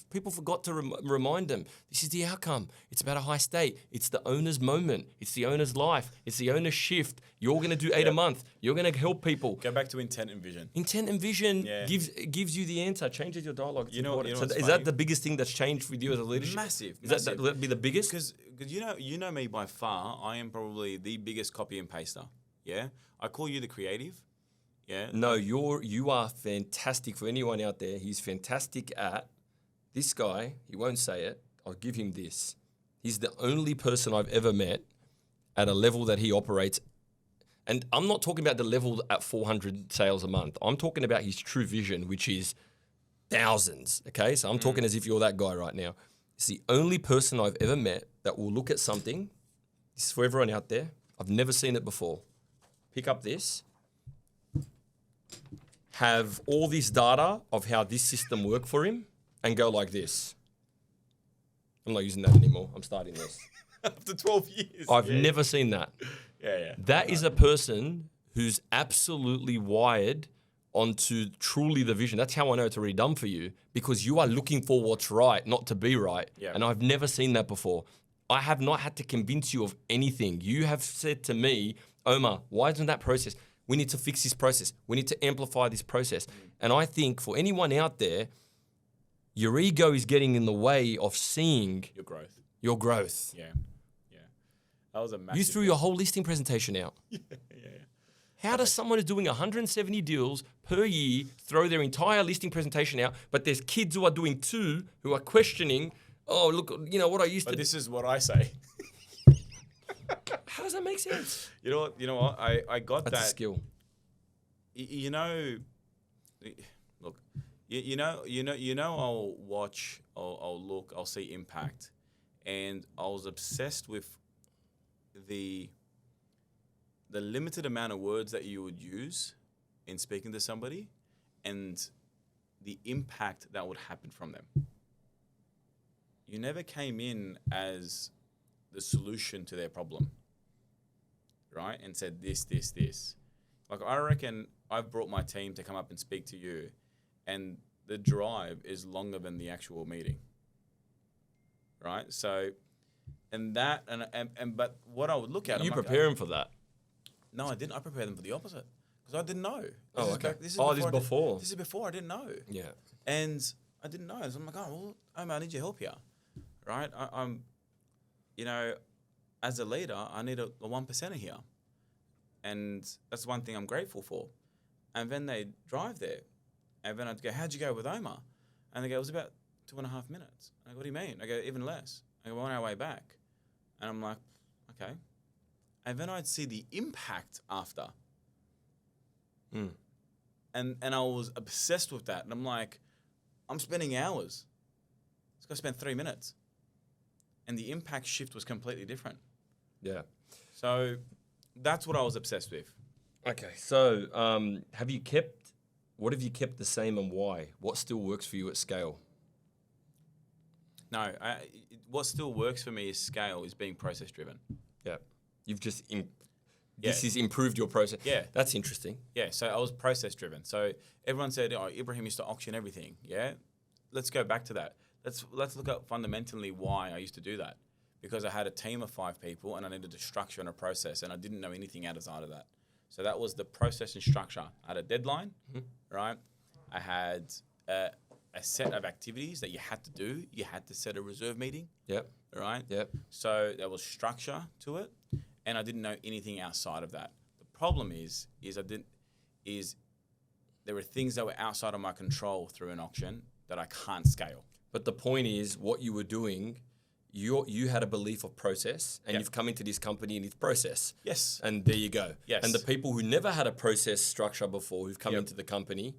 People forgot to remind them. This is the outcome. It's about a high state. It's the owner's moment. It's the owner's life. It's the owner's shift. You're going to do 8 a month. You're going to help people. Go back to intent and vision. Intent and vision gives you the answer. Changes your dialogue. It's You know important. what's So is funny? that the biggest thing that's changed with you as a leadership? Massive. Is that be the biggest? Because you know me by far. I am probably the biggest copy and paster. Yeah. I call you the creative. Yeah. No, you are fantastic. For anyone out there, he's fantastic at this guy. He won't say it. I'll give him this. He's the only person I've ever met at a level that he operates. And I'm not talking about the level at 400 sales a month. I'm talking about his true vision, which is thousands. Okay, so I'm talking as if you're that guy right now. It's the only person I've ever met that will look at something. This is for everyone out there. I've never seen it before. Pick up this. Have all this data of how this system worked for him and go like this. I'm not using that anymore. I'm starting this. After 12 years. I've never seen that. Yeah. That is a person who's absolutely wired onto truly the vision. That's how I know it's already done for you, because you are looking for what's right, not to be right. Yeah. And I've never seen that before. I have not had to convince you of anything. You have said to me, Omar, why isn't that process? We need to fix this process. We need to amplify this process. And I think for anyone out there, your ego is getting in the way of seeing your growth. Yeah. That was a massive. You threw your whole listing presentation out. Yeah. How does someone who's doing 170 deals per year throw their entire listing presentation out, but there's kids who are doing 2 who are questioning, oh, look, what I used to do. But this is what I say. How does that make sense? You know what? I got That's that a skill. Look, I'll watch, I'll look, I'll see impact. And I was obsessed with the limited amount of words that you would use in speaking to somebody and the impact that would happen from them. You never came in as the solution to their problem, right? And said this. Like, I reckon I've brought my team to come up and speak to you, and the drive is longer than the actual meeting, right? So, but what I would look at, You prepare them for that. No, I didn't. I prepared them for the opposite because I didn't know. This is before. This is before I didn't know. Yeah. And I didn't know. So I'm like, I need your help here, right? I'm, as a leader, I need a 1%er here. And that's one thing I'm grateful for. And then they drive there. And then I'd go, how'd you go with Omar? And they go, it was about 2.5 minutes. I go, what do you mean? I go, even less. I go, we're on our way back. And I'm like, okay. And then I'd see the impact after. And I was obsessed with that. And I'm like, I'm spending hours. This guy spent 3 minutes. And the impact shift was completely different. Yeah. So that's what I was obsessed with. Okay. So what have you kept the same and why? What still works for you at scale? No, what still works for me is scale, is being process driven. Yeah. You've just This has improved your process. Yeah. That's interesting. Yeah, so I was process driven. So everyone said, "Oh, Ibrahim used to auction everything." Yeah, let's go back to that. Let's look at fundamentally why I used to do that. Because I had a team of 5 people and I needed a structure and a process, and I didn't know anything outside of that. So that was the process and structure. I had a deadline, right? I had a set of activities that you had to do. You had to set a reserve meeting. Yep. Right? Yep. So there was structure to it, and I didn't know anything outside of that. The problem is there were things that were outside of my control through an auction that I can't scale. But the point is, what you were doing, you had a belief of process, and you've come into this company and it's process. Yes. And there you go. Yes. And the people who never had a process structure before, who've come into the company,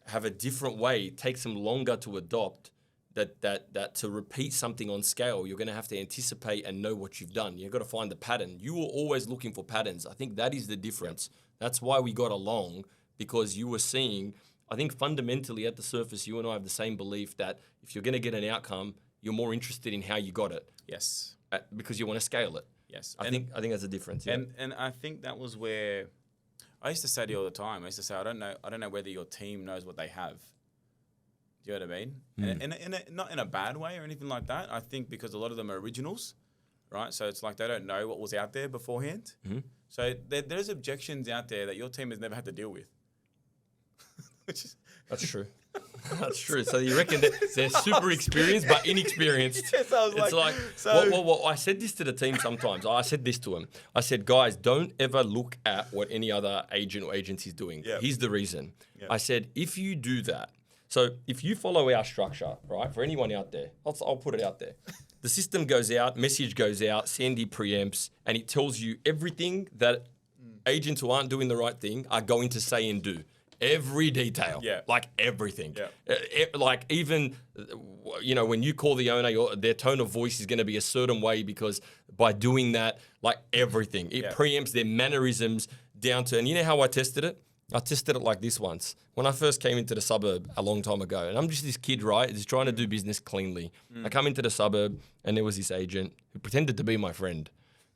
have a different way. It takes them longer to adopt. That to repeat something on scale, you're going to have to anticipate and know what you've done. You've got to find the pattern. You were always looking for patterns. I think that is the difference. That's why we got along, because you were seeing, I think fundamentally at the surface, you and I have the same belief that if you're going to get an outcome, you're more interested in how you got it. Yes. Because you want to scale it. Yes. I think that's a difference. Yeah. And I think that was where I used to say to you all the time, I used to say, I don't know whether your team knows what they have. Do you know what I mean? And not in a bad way or anything like that. I think because a lot of them are originals, right? So it's like they don't know what was out there beforehand. So there's objections out there that your team has never had to deal with. That's true. That's true. So you reckon that they're super experienced but inexperienced? Yes, I was it's like well, I said this to the team sometimes. I said this to them. I said, guys, don't ever look at what any other agent or agency is doing. Yep. Here's the reason. Yep. I said, if you do that, so if you follow our structure, right, for anyone out there, I'll put it out there. The system goes out, message goes out, Sandy preempts, and it tells you everything that agents who aren't doing the right thing are going to say and do. Every detail, like everything. Like even, when you call the owner, their tone of voice is going to be a certain way because by doing that, like everything, it preempts their mannerisms down to, and you know how I tested it? I tested it like this once. When I first came into the suburb a long time ago, and I'm just this kid, right, just trying to do business cleanly. I come into the suburb and there was this agent who pretended to be my friend.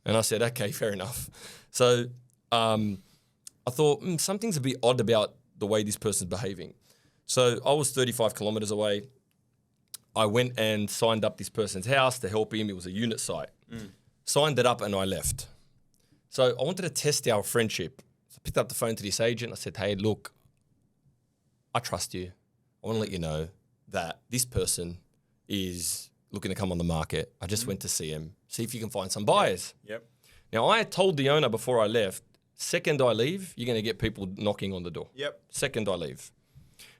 And I said, okay, fair enough. So I thought, something's a bit odd about the way this person's behaving. So I was 35 kilometers away. I went and signed up this person's house to help him. It was a unit site. Signed it up and I left. So I wanted to test our friendship. So I picked up the phone to this agent. I said, hey, look, I trust you. I want to let you know that this person is looking to come on the market. I just went to see him. See if you can find some buyers. Yep. Now, I had told the owner before I left, second I leave, you're going to get people knocking on the door. Yep. Second I leave.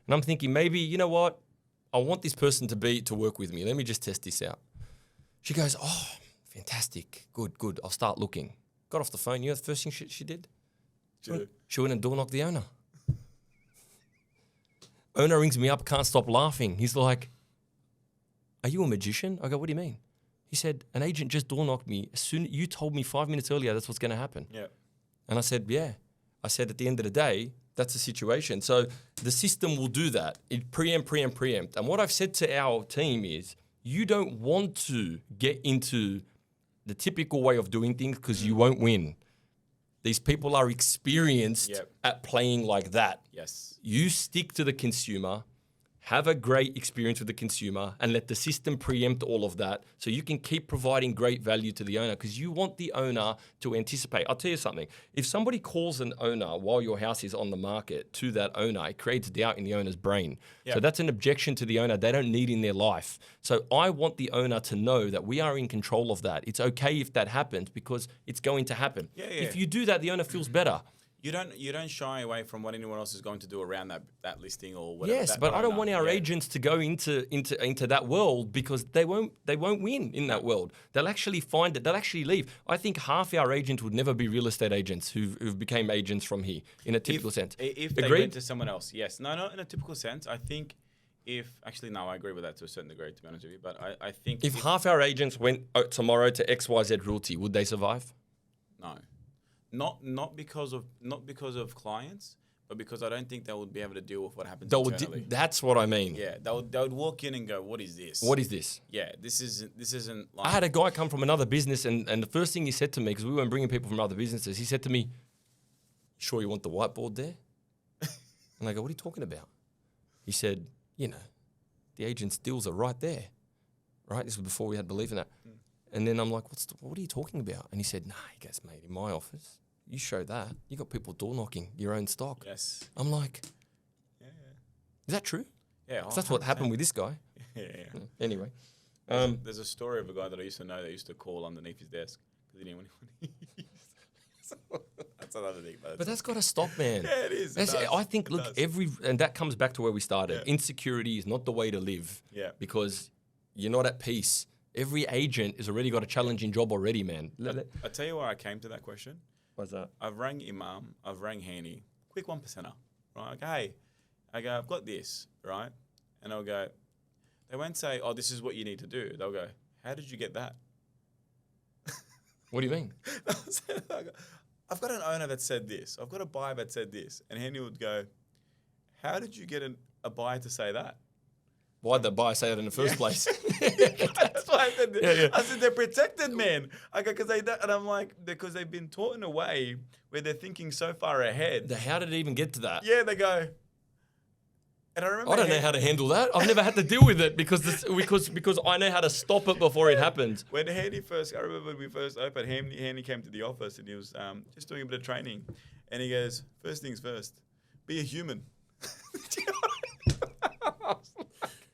And I'm thinking, maybe, you know what? I want this person to work with me. Let me just test this out. She goes, oh, fantastic. Good. I'll start looking. Got off the phone. You know the first thing she did? She went and door knocked the owner. Owner rings me up, can't stop laughing. He's like, are you a magician? I go, what do you mean? He said, an agent just door knocked me. As soon you told me 5 minutes earlier that's what's going to happen. Yeah. And I said, yeah. I said, at the end of the day, that's the situation. So the system will do that. It preempt. And what I've said to our team is, you don't want to get into the typical way of doing things because you won't win. These people are experienced at playing like that. Yes. You stick to the consumer, have a great experience with the consumer, and let the system preempt all of that so you can keep providing great value to the owner because you want the owner to anticipate. I'll tell you something. If somebody calls an owner while your house is on the market to that owner, it creates doubt in the owner's brain. So that's an objection to the owner they don't need in their life. So I want the owner to know that we are in control of that. It's okay if that happens because it's going to happen. If you do that, the owner feels better. You don't shy away from what anyone else is going to do around that listing or whatever. Yes, but I don't want our agents to go into that world because they won't win in that world. They'll actually find it. They'll actually leave. I think half our agents would never be real estate agents who've became agents from here in a typical sense. If they went to someone else, yes. No, not in a typical sense. I think I agree with that to a certain degree, to be honest with you. But I think if half our agents went tomorrow to XYZ Realty, would they survive? No. Not because of clients, but because I don't think they would be able to deal with what happens internally. That's what I mean. Yeah, they would walk in and go, "What is this? What is this?" Yeah, this isn't like." I had a guy come from another business, and the first thing he said to me, because we weren't bringing people from other businesses, he said to me, "Sure you want the whiteboard there?" And I go, "What are you talking about?" He said, the agent's deals are right there. Right? This was before we had belief in that. And then I'm like, what are you talking about? And he said, nah, he goes, mate, in my office, you show that. You got people door knocking your own stock. Yes. I'm like, Yeah. Is that true? Yeah. 'Cause that's what happened with this guy. Yeah. Anyway. There's a story of a guy that I used to know that used to call underneath his desk because he didn't want to. That's another thing. But that's got to stop, man. Yeah, it is. I think, and that comes back to where we started. Yeah. Insecurity is not the way to live. Yeah. Because you're not at peace. Every agent has already got a challenging job already, man. I tell you why I came to that question. What's that? I've rang Imam, I've rang Haney, quick 1%er, right? Hey, I've got this, right? And I'll go, they won't say, oh, this is what you need to do. They'll go, how did you get that? What do you mean? I've got an owner that said this. I've got a buyer that said this. And Haney would go, how did you get a buyer to say that? Why'd the buyer say that in the first place? That's why I said, Yeah. I said they're protected, man. I go, and I'm like, because they've been taught in a way where they're thinking so far ahead. How did it even get to that? Yeah, they go. And I remember I don't know how to handle that. I've never had to deal with it because I know how to stop it before it happens. When Handy I remember when we first opened, Handy came to the office and he was just doing a bit of training. And he goes, first things first, be a human.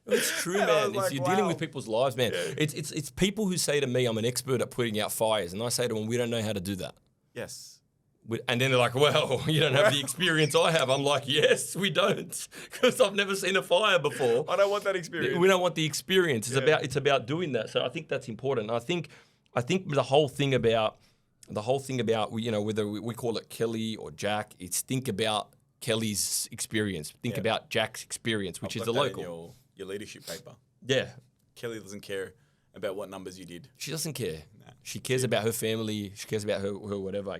It's true, man. You're dealing with people's lives, man. Yeah. It's people who say to me, I'm an expert at putting out fires. And I say to them, we don't know how to do that. Yes. And then they're like, well, you don't have the experience I have. I'm like, yes, we don't. Because I've never seen a fire before. I don't want that experience. We don't want the experience. It's about doing that. So I think that's important. I think the whole thing about whether we call it Kelly or Jack, it's think about Kelly's experience. Think about Jack's experience, which is the local. Your leadership paper. Yeah. Kelly doesn't care about what numbers you did. She doesn't care. Nah, she cares about her family. She cares about her whatever,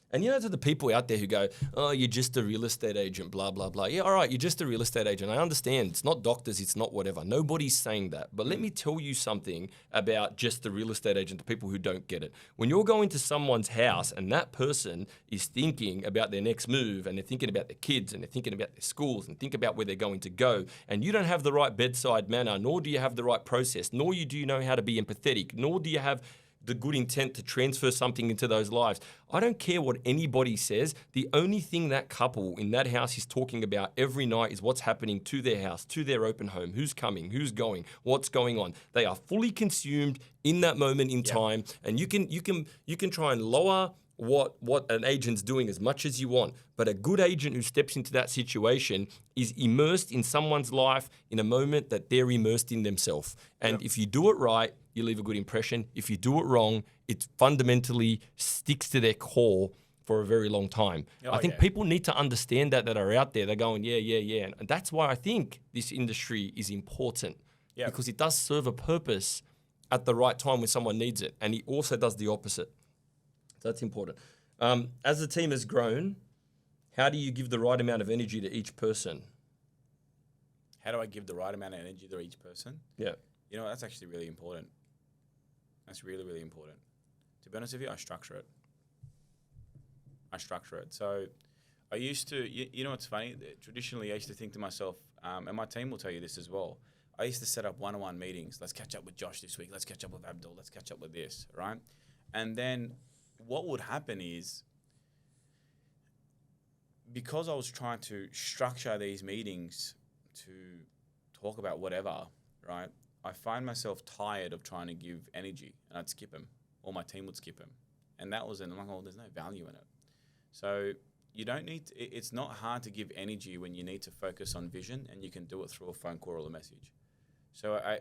And to the people out there who go, oh, you're just a real estate agent, blah, blah, blah. Yeah, all right, you're just a real estate agent. I understand. It's not doctors. It's not whatever. Nobody's saying that. But let me tell you something about just the real estate agent, the people who don't get it. When you're going to someone's house and that person is thinking about their next move and they're thinking about their kids and they're thinking about their schools and think about where they're going to go, and you don't have the right bedside manner, nor do you have the right process, nor do you know how to be empathetic, nor do you have the good intent to transfer something into those lives. I don't care what anybody says. The only thing that couple in that house is talking about every night is what's happening to their house, to their open home, who's coming, who's going, what's going on. They are fully consumed in that moment in time, and you can try and lower what an agent's doing as much as you want. But a good agent who steps into that situation is immersed in someone's life in a moment that they're immersed in themselves. And if you do it right, you leave a good impression. If you do it wrong, it fundamentally sticks to their core for a very long time. I think people need to understand that are out there. They're going, yeah. And that's why I think this industry is important. Because it does serve a purpose at the right time when someone needs it. And it also does the opposite. So that's important. As the team has grown, how do you give the right amount of energy to each person? How do I give the right amount of energy to each person? Yeah. That's actually really important. That's really, really important. To be honest with you, I structure it. So I used to, what's funny? Traditionally, I used to think to myself, and my team will tell you this as well, I used to set up one-on-one meetings. Let's catch up with Josh this week. Let's catch up with Abdul. Let's catch up with this, right? And then what would happen is, because I was trying to structure these meetings to talk about whatever, right? I find myself tired of trying to give energy, and I'd skip them, or my team would skip them. And that was, and I'm like, oh, there's no value in it. So you don't need to, it's not hard to give energy when you need to focus on vision, and you can do it through a phone call or a message. So I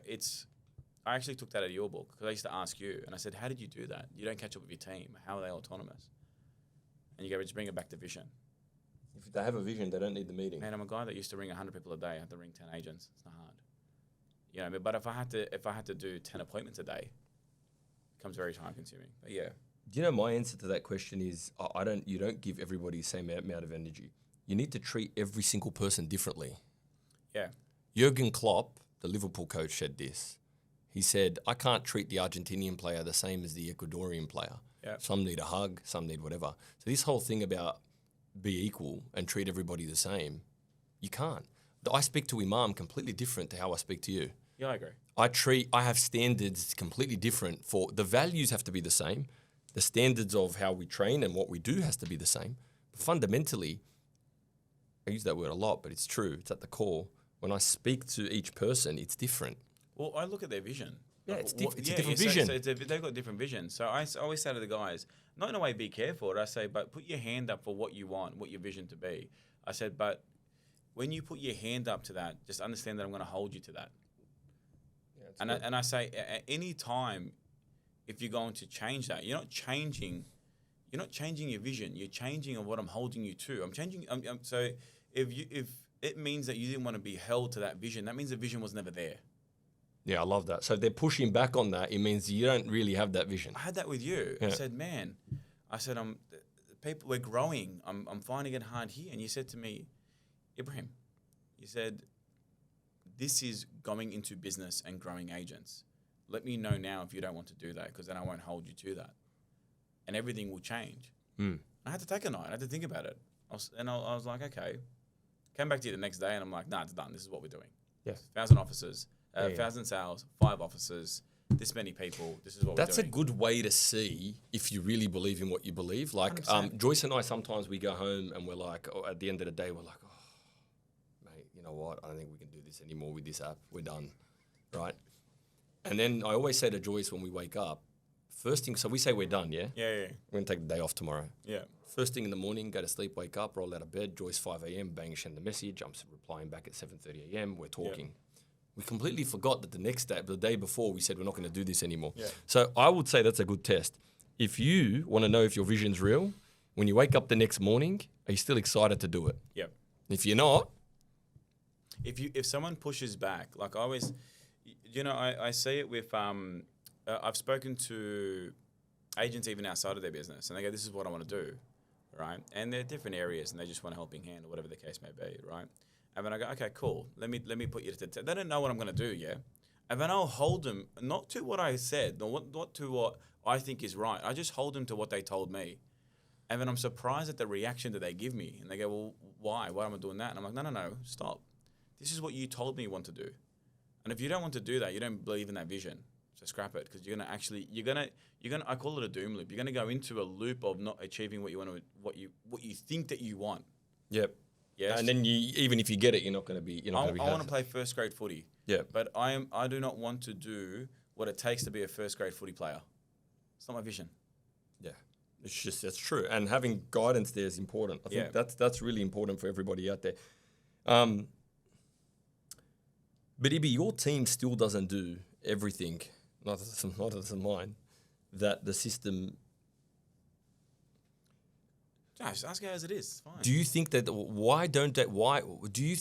actually took that out of your book, because I used to ask you, and I said, how did you do that? You don't catch up with your team. How are they autonomous? And you go, just bring it back to vision. If they have a vision, they don't need the meeting. Man, I'm a guy that used to ring 100 people a day. I had to ring 10 agents. It's not hard. But if I had to do 10 appointments a day, it becomes very time consuming. But yeah. Do you know my answer to that question is you don't give everybody the same amount of energy. you need to treat every single person differently. Yeah. Jurgen Klopp, the Liverpool coach, said this. He said, I can't treat the Argentinian player the same as the Ecuadorian player. Yeah. Some need a hug, some need whatever. So this whole thing about be equal and treat everybody the same, you can't. I speak to Imam completely different to how I speak to you. Yeah, I agree. I have standards completely different for, the values have to be the same. The standards of how we train and what we do has to be the same. But fundamentally, I use that word a lot, but it's true. It's at the core. When I speak to each person, it's different. Well, I look at their vision. Yeah, it's a different vision. So they've got different vision. So I always say to the guys, not in a way be careful. I say, but put your hand up for what you want, what your vision to be. I said, but when you put your hand up to that, just understand that I'm going to hold you to that. Yeah, and I say, at any time, if you're going to change that, you're not changing your vision. You're changing on what I'm holding you to. I'm changing. So if it means that you didn't want to be held to that vision, that means the vision was never there. Yeah, I love that. So if they're pushing back on that, it means you don't really have that vision. I had that with you. Yeah. I said, man, people, we're growing. I'm finding it hard here. And you said to me, Ibrahim, you said, this is going into business and growing agents. Let me know now if you don't want to do that, because then I won't hold you to that. And everything will change. I had to take a night. I had to think about it. I was like, okay. Came back to you the next day and I'm like, nah, it's done. This is what we're doing. Yes. 1,000 officers, 1,000 sales, 5 officers, this many people. This is what we're doing. That's a good way to see if you really believe in what you believe. Like Joyce and I, sometimes we go home and we're like, at the end of the day, we're like, oh, mate, you know what? I don't think we can do this anymore with this app. We're done, right? And then I always say to Joyce when we wake up, first thing, so we say we're done, yeah? Yeah. We're going to take the day off tomorrow. Yeah. First thing in the morning, go to sleep, wake up, roll out of bed, Joyce 5 a.m., bang, send the message. I'm replying back at 7:30 a.m. We're talking. Yeah. We completely forgot that the day before, we said we're not going to do this anymore. Yeah. So I would say that's a good test. If you want to know if your vision's real, when you wake up the next morning, are you still excited to do it? Yeah. If you're not. If someone pushes back, like I always, I see it with, I've spoken to agents even outside of their business, and they go, this is what I want to do, right? And they're different areas, and they just want a helping hand or whatever the case may be, right? And then I go, okay, cool. Let me put you to. They don't know what I'm going to do, yeah. And then I'll hold them not to what I said, not to what I think is right. I just hold them to what they told me, and then I'm surprised at the reaction that they give me. And they go, well, why? Why am I doing that? And I'm like, no, stop. This is what you told me you want to do, and if you don't want to do that, you don't believe in that vision. So scrap it, because you're gonna. I call it a doom loop. You're gonna go into a loop of not achieving what you think that you want. Yep. Yes. And then even if you get it, you're not going to be. I want to play first grade footy. Yeah. But I do not want to do what it takes to be a first grade footy player. It's not my vision. Yeah. That's true. And having guidance there is important. I think that's really important for everybody out there. But Ibi, your team still doesn't do everything. Not as mine, that the system. Josh, ask it as it is. It's fine. Do you think that do you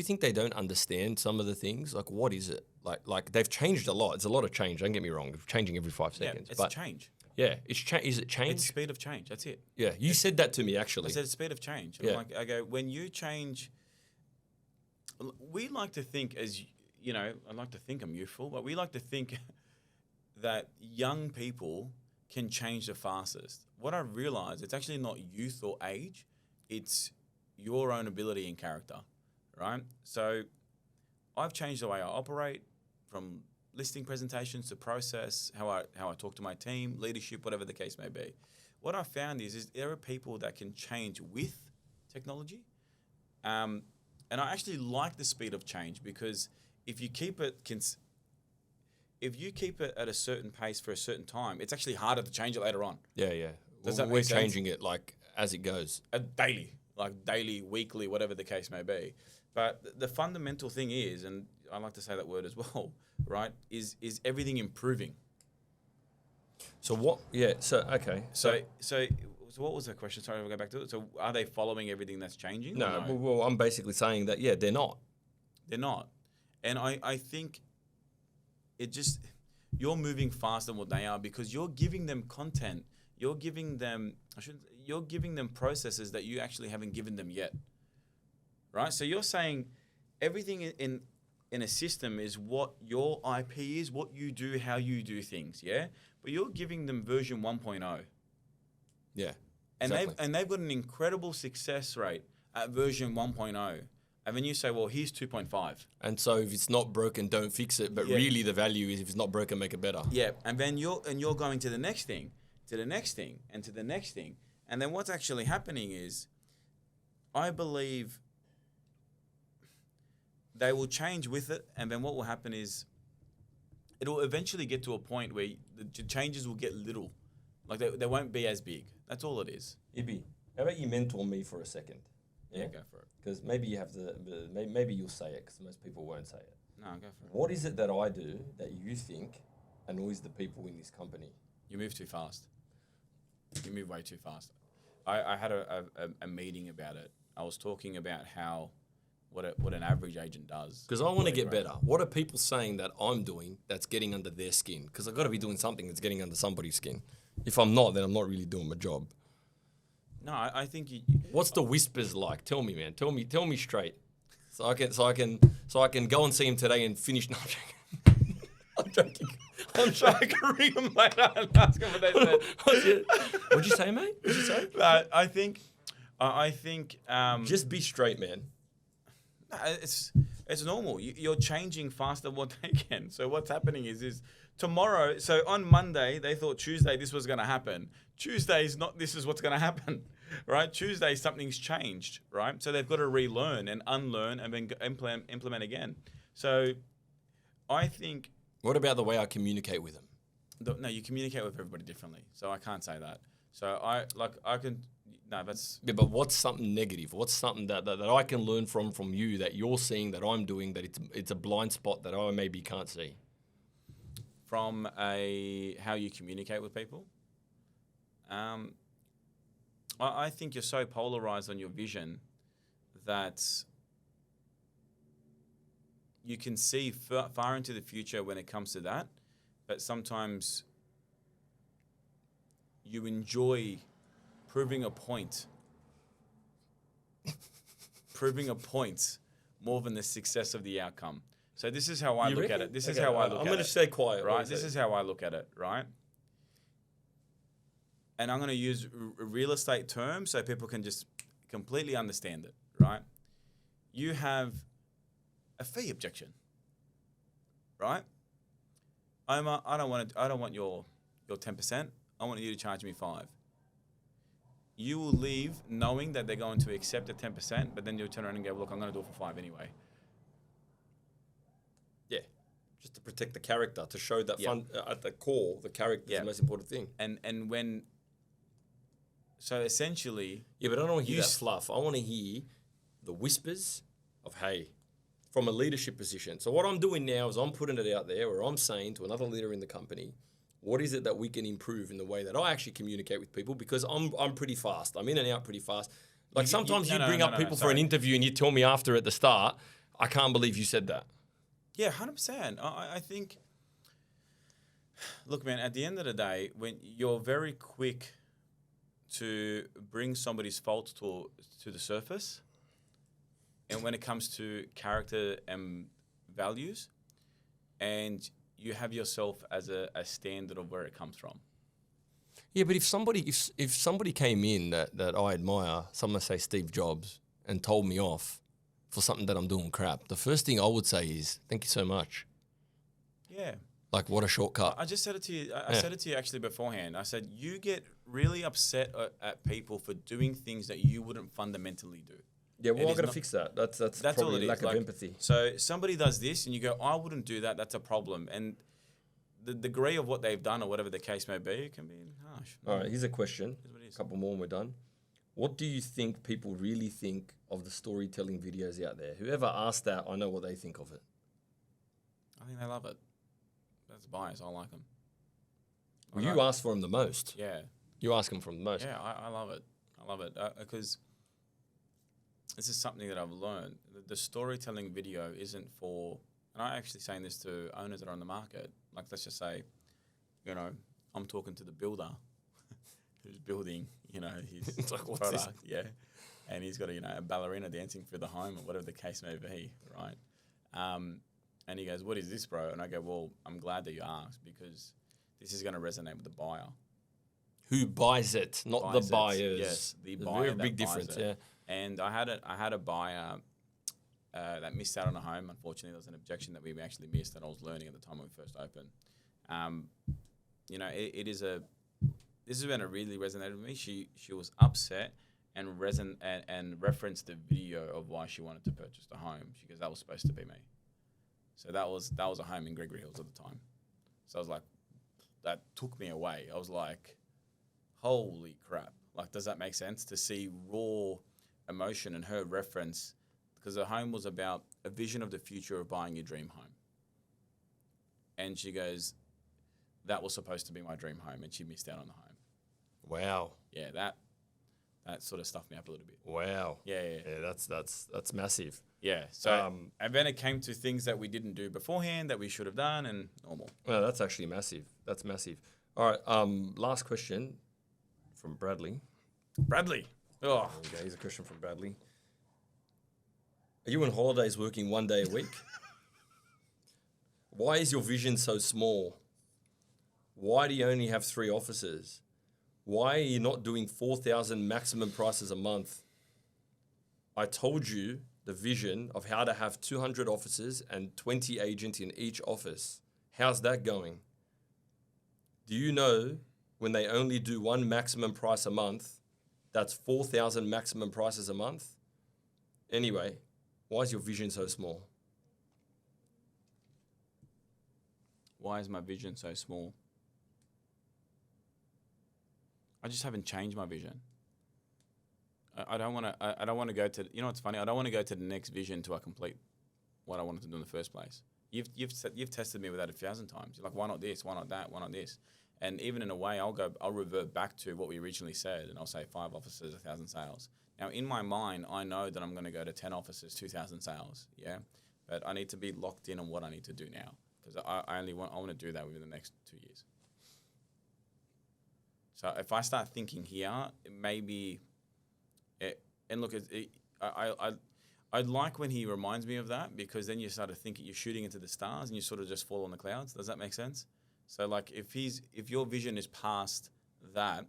think they don't understand some of the things? Like, what is it? Like they've changed a lot. It's a lot of change. Don't get me wrong. It's changing every 5 seconds. It's change. Yeah, is it change? It's speed of change. That's it. Yeah, you said that to me actually. I said speed of change. Yeah. I go, when you change. We like to think I like to think I'm youthful, but we like to think that young people can change the fastest. What I realized, it's actually not youth or age, it's your own ability and character, right? So I've changed the way I operate, from listing presentations to process, how I talk to my team, leadership, whatever the case may be. What I found is there are people that can change with technology, and I actually like the speed of change, because if you keep it at a certain pace for a certain time, it's actually harder to change it later on. Yeah. Does that we're make sense? changing it like as it goes. Daily, weekly, whatever the case may be. But the fundamental thing is, and I like to say that word as well, right, is everything improving. So what? Yeah. So okay. So what was the question? Sorry, we'll go back to it. So are they following everything that's changing? No. Well, I'm basically saying that they're not. They're not. And I think you're moving faster than what they are, because you're giving them content. You're giving them processes that you actually haven't given them yet. right? So you're saying everything in a system is what your IP is, what you do, how you do things, yeah? But you're giving them version 1.0. Yeah. And Exactly. they've got an incredible success rate at version 1.0. And then you say, well, here's 2.5. And so if it's not broken, don't fix it. But Yeah. really the value is if it's not broken, make it better. Yeah. And then you're going to the next thing, to the next thing, and to the next thing. And then what's actually happening is, I believe they will change with it. And then what will happen is it'll eventually get to a point where the changes will get little. Like they won't be as big. That's all it is. Ibby, how about you mentor me for a second? Yeah, go for it. Because maybe you have maybe you'll say it because most people won't say it. No, go for it. What is it that I do that you think annoys the people in this company? You move too fast. You move way too fast. I had a meeting about it. I was talking about what an average agent does. Because I want to get better. What are people saying that I'm doing that's getting under their skin? Because I've got to be doing something that's getting under somebody's skin. If I'm not, then I'm not really doing my job. No, I think you. What's the whispers like? Tell me, man. Tell me straight. So I can go and see him today and finish. No, I'm joking. I'm joking. I can ring them later and ask them what they said. What'd you say, mate? What'd you say? I think. Just be straight, man. It's normal. You're changing faster than what they can. So what's happening is tomorrow. So on Monday they thought Tuesday this was going to happen. Tuesday's not. This is what's going to happen, right? Tuesday something's changed, right? So they've got to relearn and unlearn and then implement again. So I think. What about the way I communicate with them? No, you communicate with everybody differently. So I can't say that. So I can. No, that's... Yeah, but what's something negative? What's something that I can learn from you that you're seeing that I'm doing that it's a blind spot that I maybe can't see? From how you communicate with people. I think you're so polarized on your vision that you can see far into the future when it comes to that, but sometimes you enjoy proving a point more than the success of the outcome. So this is how I look at it. This is how I look at it. I'm going to stay quiet. Right? This is how I look at it, right? And I'm going to use real estate terms so people can just completely understand it, right? You have a fee objection, right? I don't want your 10%. I want you to charge me 5%. You will leave knowing that they're going to accept the 10%, but then you'll turn around and go, look, I'm going to do it for 5% anyway. Yeah, just to protect the character, to show that at the core, the character is the most important thing. And when, so essentially... Yeah, but I don't want to hear that fluff. I want to hear the whispers of, hey, from a leadership position. So what I'm doing now is I'm putting it out there where I'm saying to another leader in the company, what is it that we can improve in the way that I actually communicate with people? Because I'm pretty fast. I'm in and out pretty fast. Like sometimes you bring up people for an interview and you tell me after at the start, I can't believe you said that. Yeah, 100%. I think, look, man, at the end of the day, when you're very quick to bring somebody's faults to the surface, and when it comes to character and values, and you have yourself as a standard of where it comes from. Yeah, but if somebody came in that I admire, someone say Steve Jobs, and told me off for something that I'm doing crap, the first thing I would say is, thank you so much. Yeah. Like, what a shortcut. I just said it to you. I said it to you actually beforehand. I said, you get really upset at people for doing things that you wouldn't fundamentally do. Yeah, well, I've got to fix that. That's probably all it lack is. of empathy. So somebody does this and you go, I wouldn't do that. That's a problem. And the degree of what they've done or whatever the case may be, it can be harsh. All right, here's a question. Here's what it is. A couple more and we're done. What do you think people really think of the storytelling videos out there? Whoever asked that, I know what they think of it. I think they love it. That's bias. I like them. Well, you ask for them the most. Yeah. You ask them for the most. Yeah, I love it. I love it because this is something that I've learned. The storytelling video isn't for, and I'm actually saying this to owners that are on the market. Like, let's just say, I'm talking to the builder who's building, his It's like, what's product. this? and he's got a ballerina dancing through the home or whatever the case may be, right? And he goes, "What is this, bro?" And I go, "Well, I'm glad that you asked because this is going to resonate with the buyer." Who buys it, not the buyers. Yes, the There's buyer. a very big difference. Yeah. And I had a buyer that missed out on a home. Unfortunately, there was an objection that we actually missed that I was learning at the time when we first opened. This is when it really resonated with me. She was upset and referenced the video of why she wanted to purchase the home. She goes, "That was supposed to be me." So that was a home in Gregory Hills at the time. So I was like, that took me away. I was like, holy crap. Like, does that make sense? To see raw emotion and her reference, because the home was about a vision of the future of buying your dream home. And she goes, that was supposed to be my dream home, and she missed out on the home. Wow. Yeah, that sort of stuffed me up a little bit. Wow. Yeah. That's massive. Yeah. So and then it came to things that we didn't do beforehand that we should have done, and normal. Well, that's actually massive. That's massive. All right. Last question from Bradley. Bradley. Oh. Okay, here's a question from Bradley. Are you on holidays working 1 day a week? Why is your vision so small? Why do you only have 3 offices? Why are you not doing 4,000 maximum prices a month? I told you the vision of how to have 200 offices and 20 agents in each office. How's that going? Do you know when they only do 1 maximum price a month, that's 4,000 maximum prices a month? Anyway, why is your vision so small? Why is my vision so small? I just haven't changed my vision. I don't want to go to. You know what's funny? I don't want to go to the next vision to complete what I wanted to do in the first place. You've tested me with that 1,000 times. You're like, why not this? Why not that? Why not this? And even in a way, I'll revert back to what we originally said, and I'll say 5 offices, 1,000 sales. Now, in my mind, I know that I'm going to go to 10 offices, 2,000 sales. Yeah, but I need to be locked in on what I need to do now because I want to do that within the next 2 years. So if I start thinking here, maybe, and look, I like when he reminds me of that because then you start to think you're shooting into the stars and you sort of just fall on the clouds. Does that make sense? So like if your vision is past that,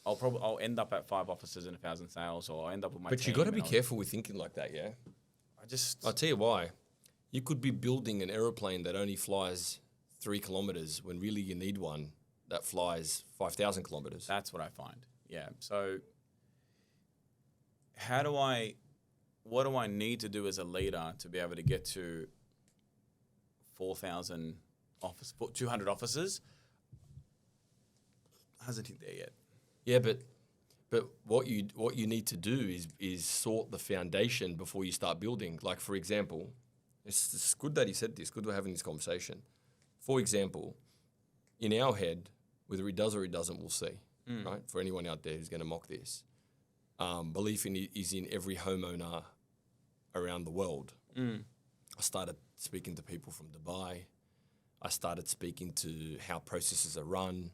I'll end up at 5 offices and 1,000 sales, or I'll end up with my. But you got to be careful with thinking like that, yeah. I'll tell you why. You could be building an aeroplane that only flies 3 kilometers when really you need one that flies 5,000 kilometers. That's what I find. Yeah. So what do I need to do as a leader to be able to get to 4,000 200 offices? Hasn't hit there yet. Yeah, but what you need to do is sort the foundation before you start building. Like, for example, it's good that he said this. Good we're having this conversation. For example, in our head, whether he does or he doesn't, we'll see. Right? For anyone out there who's going to mock this, belief is in every homeowner around the world. I started speaking to people from Dubai. I started speaking to how processes are run.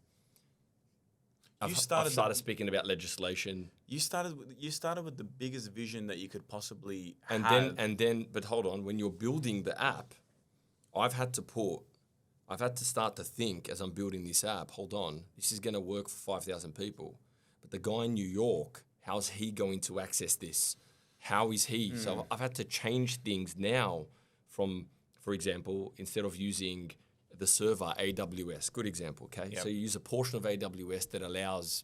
I've started speaking about legislation. You started with the biggest vision that you could possibly have. And then, but hold on, when you're building the app, I've had to start to think as I'm building this app, hold on, this is going to work for 5,000 people. But the guy in New York, how's he going to access this? How is he? So I've had to change things now from, for example, instead of using the server AWS, good example, okay? Yep. So you use a portion of AWS that allows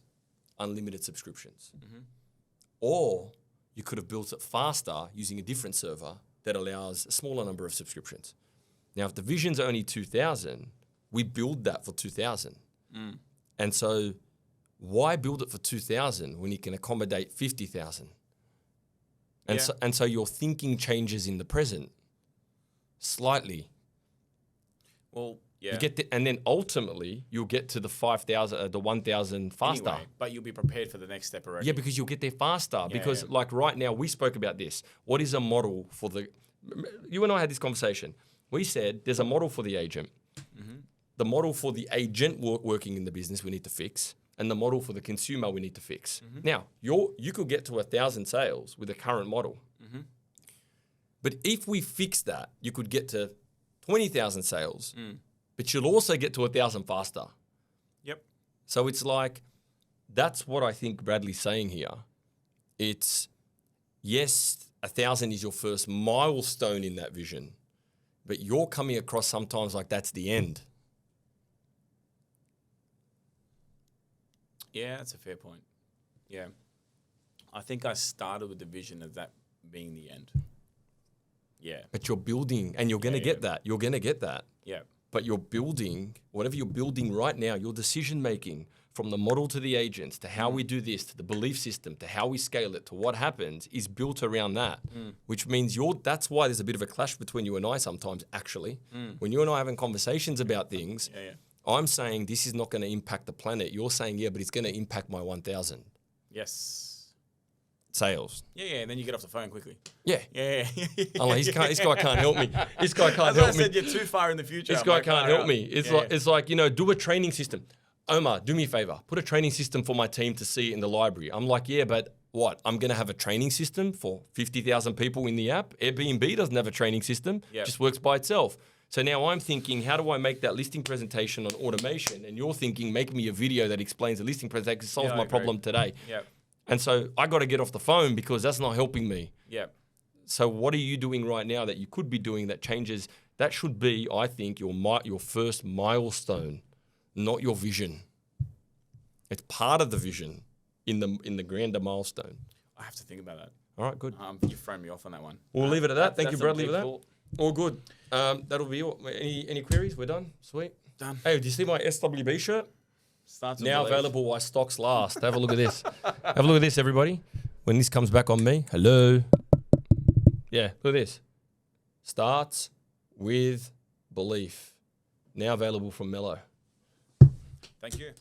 unlimited subscriptions. Or you could have built it faster using a different server that allows a smaller number of subscriptions. Now, if the vision's only 2,000, we build that for 2,000. And so why build it for 2,000 when you can accommodate 50,000? And so your thinking changes in the present slightly. Well, yeah. You get and then ultimately you'll get to the 5,000, the 1,000 faster. Anyway, but you'll be prepared for the next step already. Yeah, because you'll get there faster. Because like right now, we spoke about this. What is a model for the? You and I had this conversation. We said there's a model for the agent. The model for the agent working in the business we need to fix, and the model for the consumer we need to fix. Now, you could get to 1,000 sales with the current model. But if we fix that, you could get to 20,000 sales, but you'll also get to 1,000 faster. Yep. So it's like, that's what I think Bradley's saying here. It's, yes, 1,000 is your first milestone in that vision, but you're coming across sometimes like that's the end. Yeah, that's a fair point. Yeah. I think I started with the vision of that being the end. Yeah. But you're building, and you're going to get that. You're going to get that. Yeah. But you're building, whatever you're building right now, your decision making, from the model to the agents, to how we do this, to the belief system, to how we scale it, to what happens, is built around that. Which means that's why there's a bit of a clash between you and I sometimes, actually. When you and I are having conversations about things, I'm saying this is not going to impact the planet. You're saying, yeah, but it's going to impact my 1,000. Yes. Sales. Yeah, and then you get off the phone quickly. Yeah. Yeah. I'm like, this guy can't help me. This guy can't That's why I help me. said you're too far in the future. This I'm guy like, can't far help out. me. It's like, do a training system. Omar, do me a favor. Put a training system for my team to see in the library. I'm like, yeah, but what? I'm going to have a training system for 50,000 people in the app? Airbnb doesn't have a training system. Yep. Just works by itself. So now I'm thinking, how do I make that listing presentation on automation? And you're thinking, make me a video that explains the listing presentation, solves my problem today. Yep. And so I got to get off the phone because that's not helping me. Yep. So what are you doing right now that you could be doing that changes? That should be, I think, your first milestone, not your vision. It's part of the vision in the grander milestone. I have to think about that. All right, good. You thrown me off on that one. We'll leave it at that. Thank you, That's a Bradley, big for that. thought. All good. That'll be all. Any queries? We're done. Sweet. Done. Hey, do you see my SWB shirt? Starts Now with available while stocks last. Have a look at this. Have a look at this, everybody. When this comes back on me, hello. Yeah, look at this. Starts with belief. Now available from Mello. Thank you.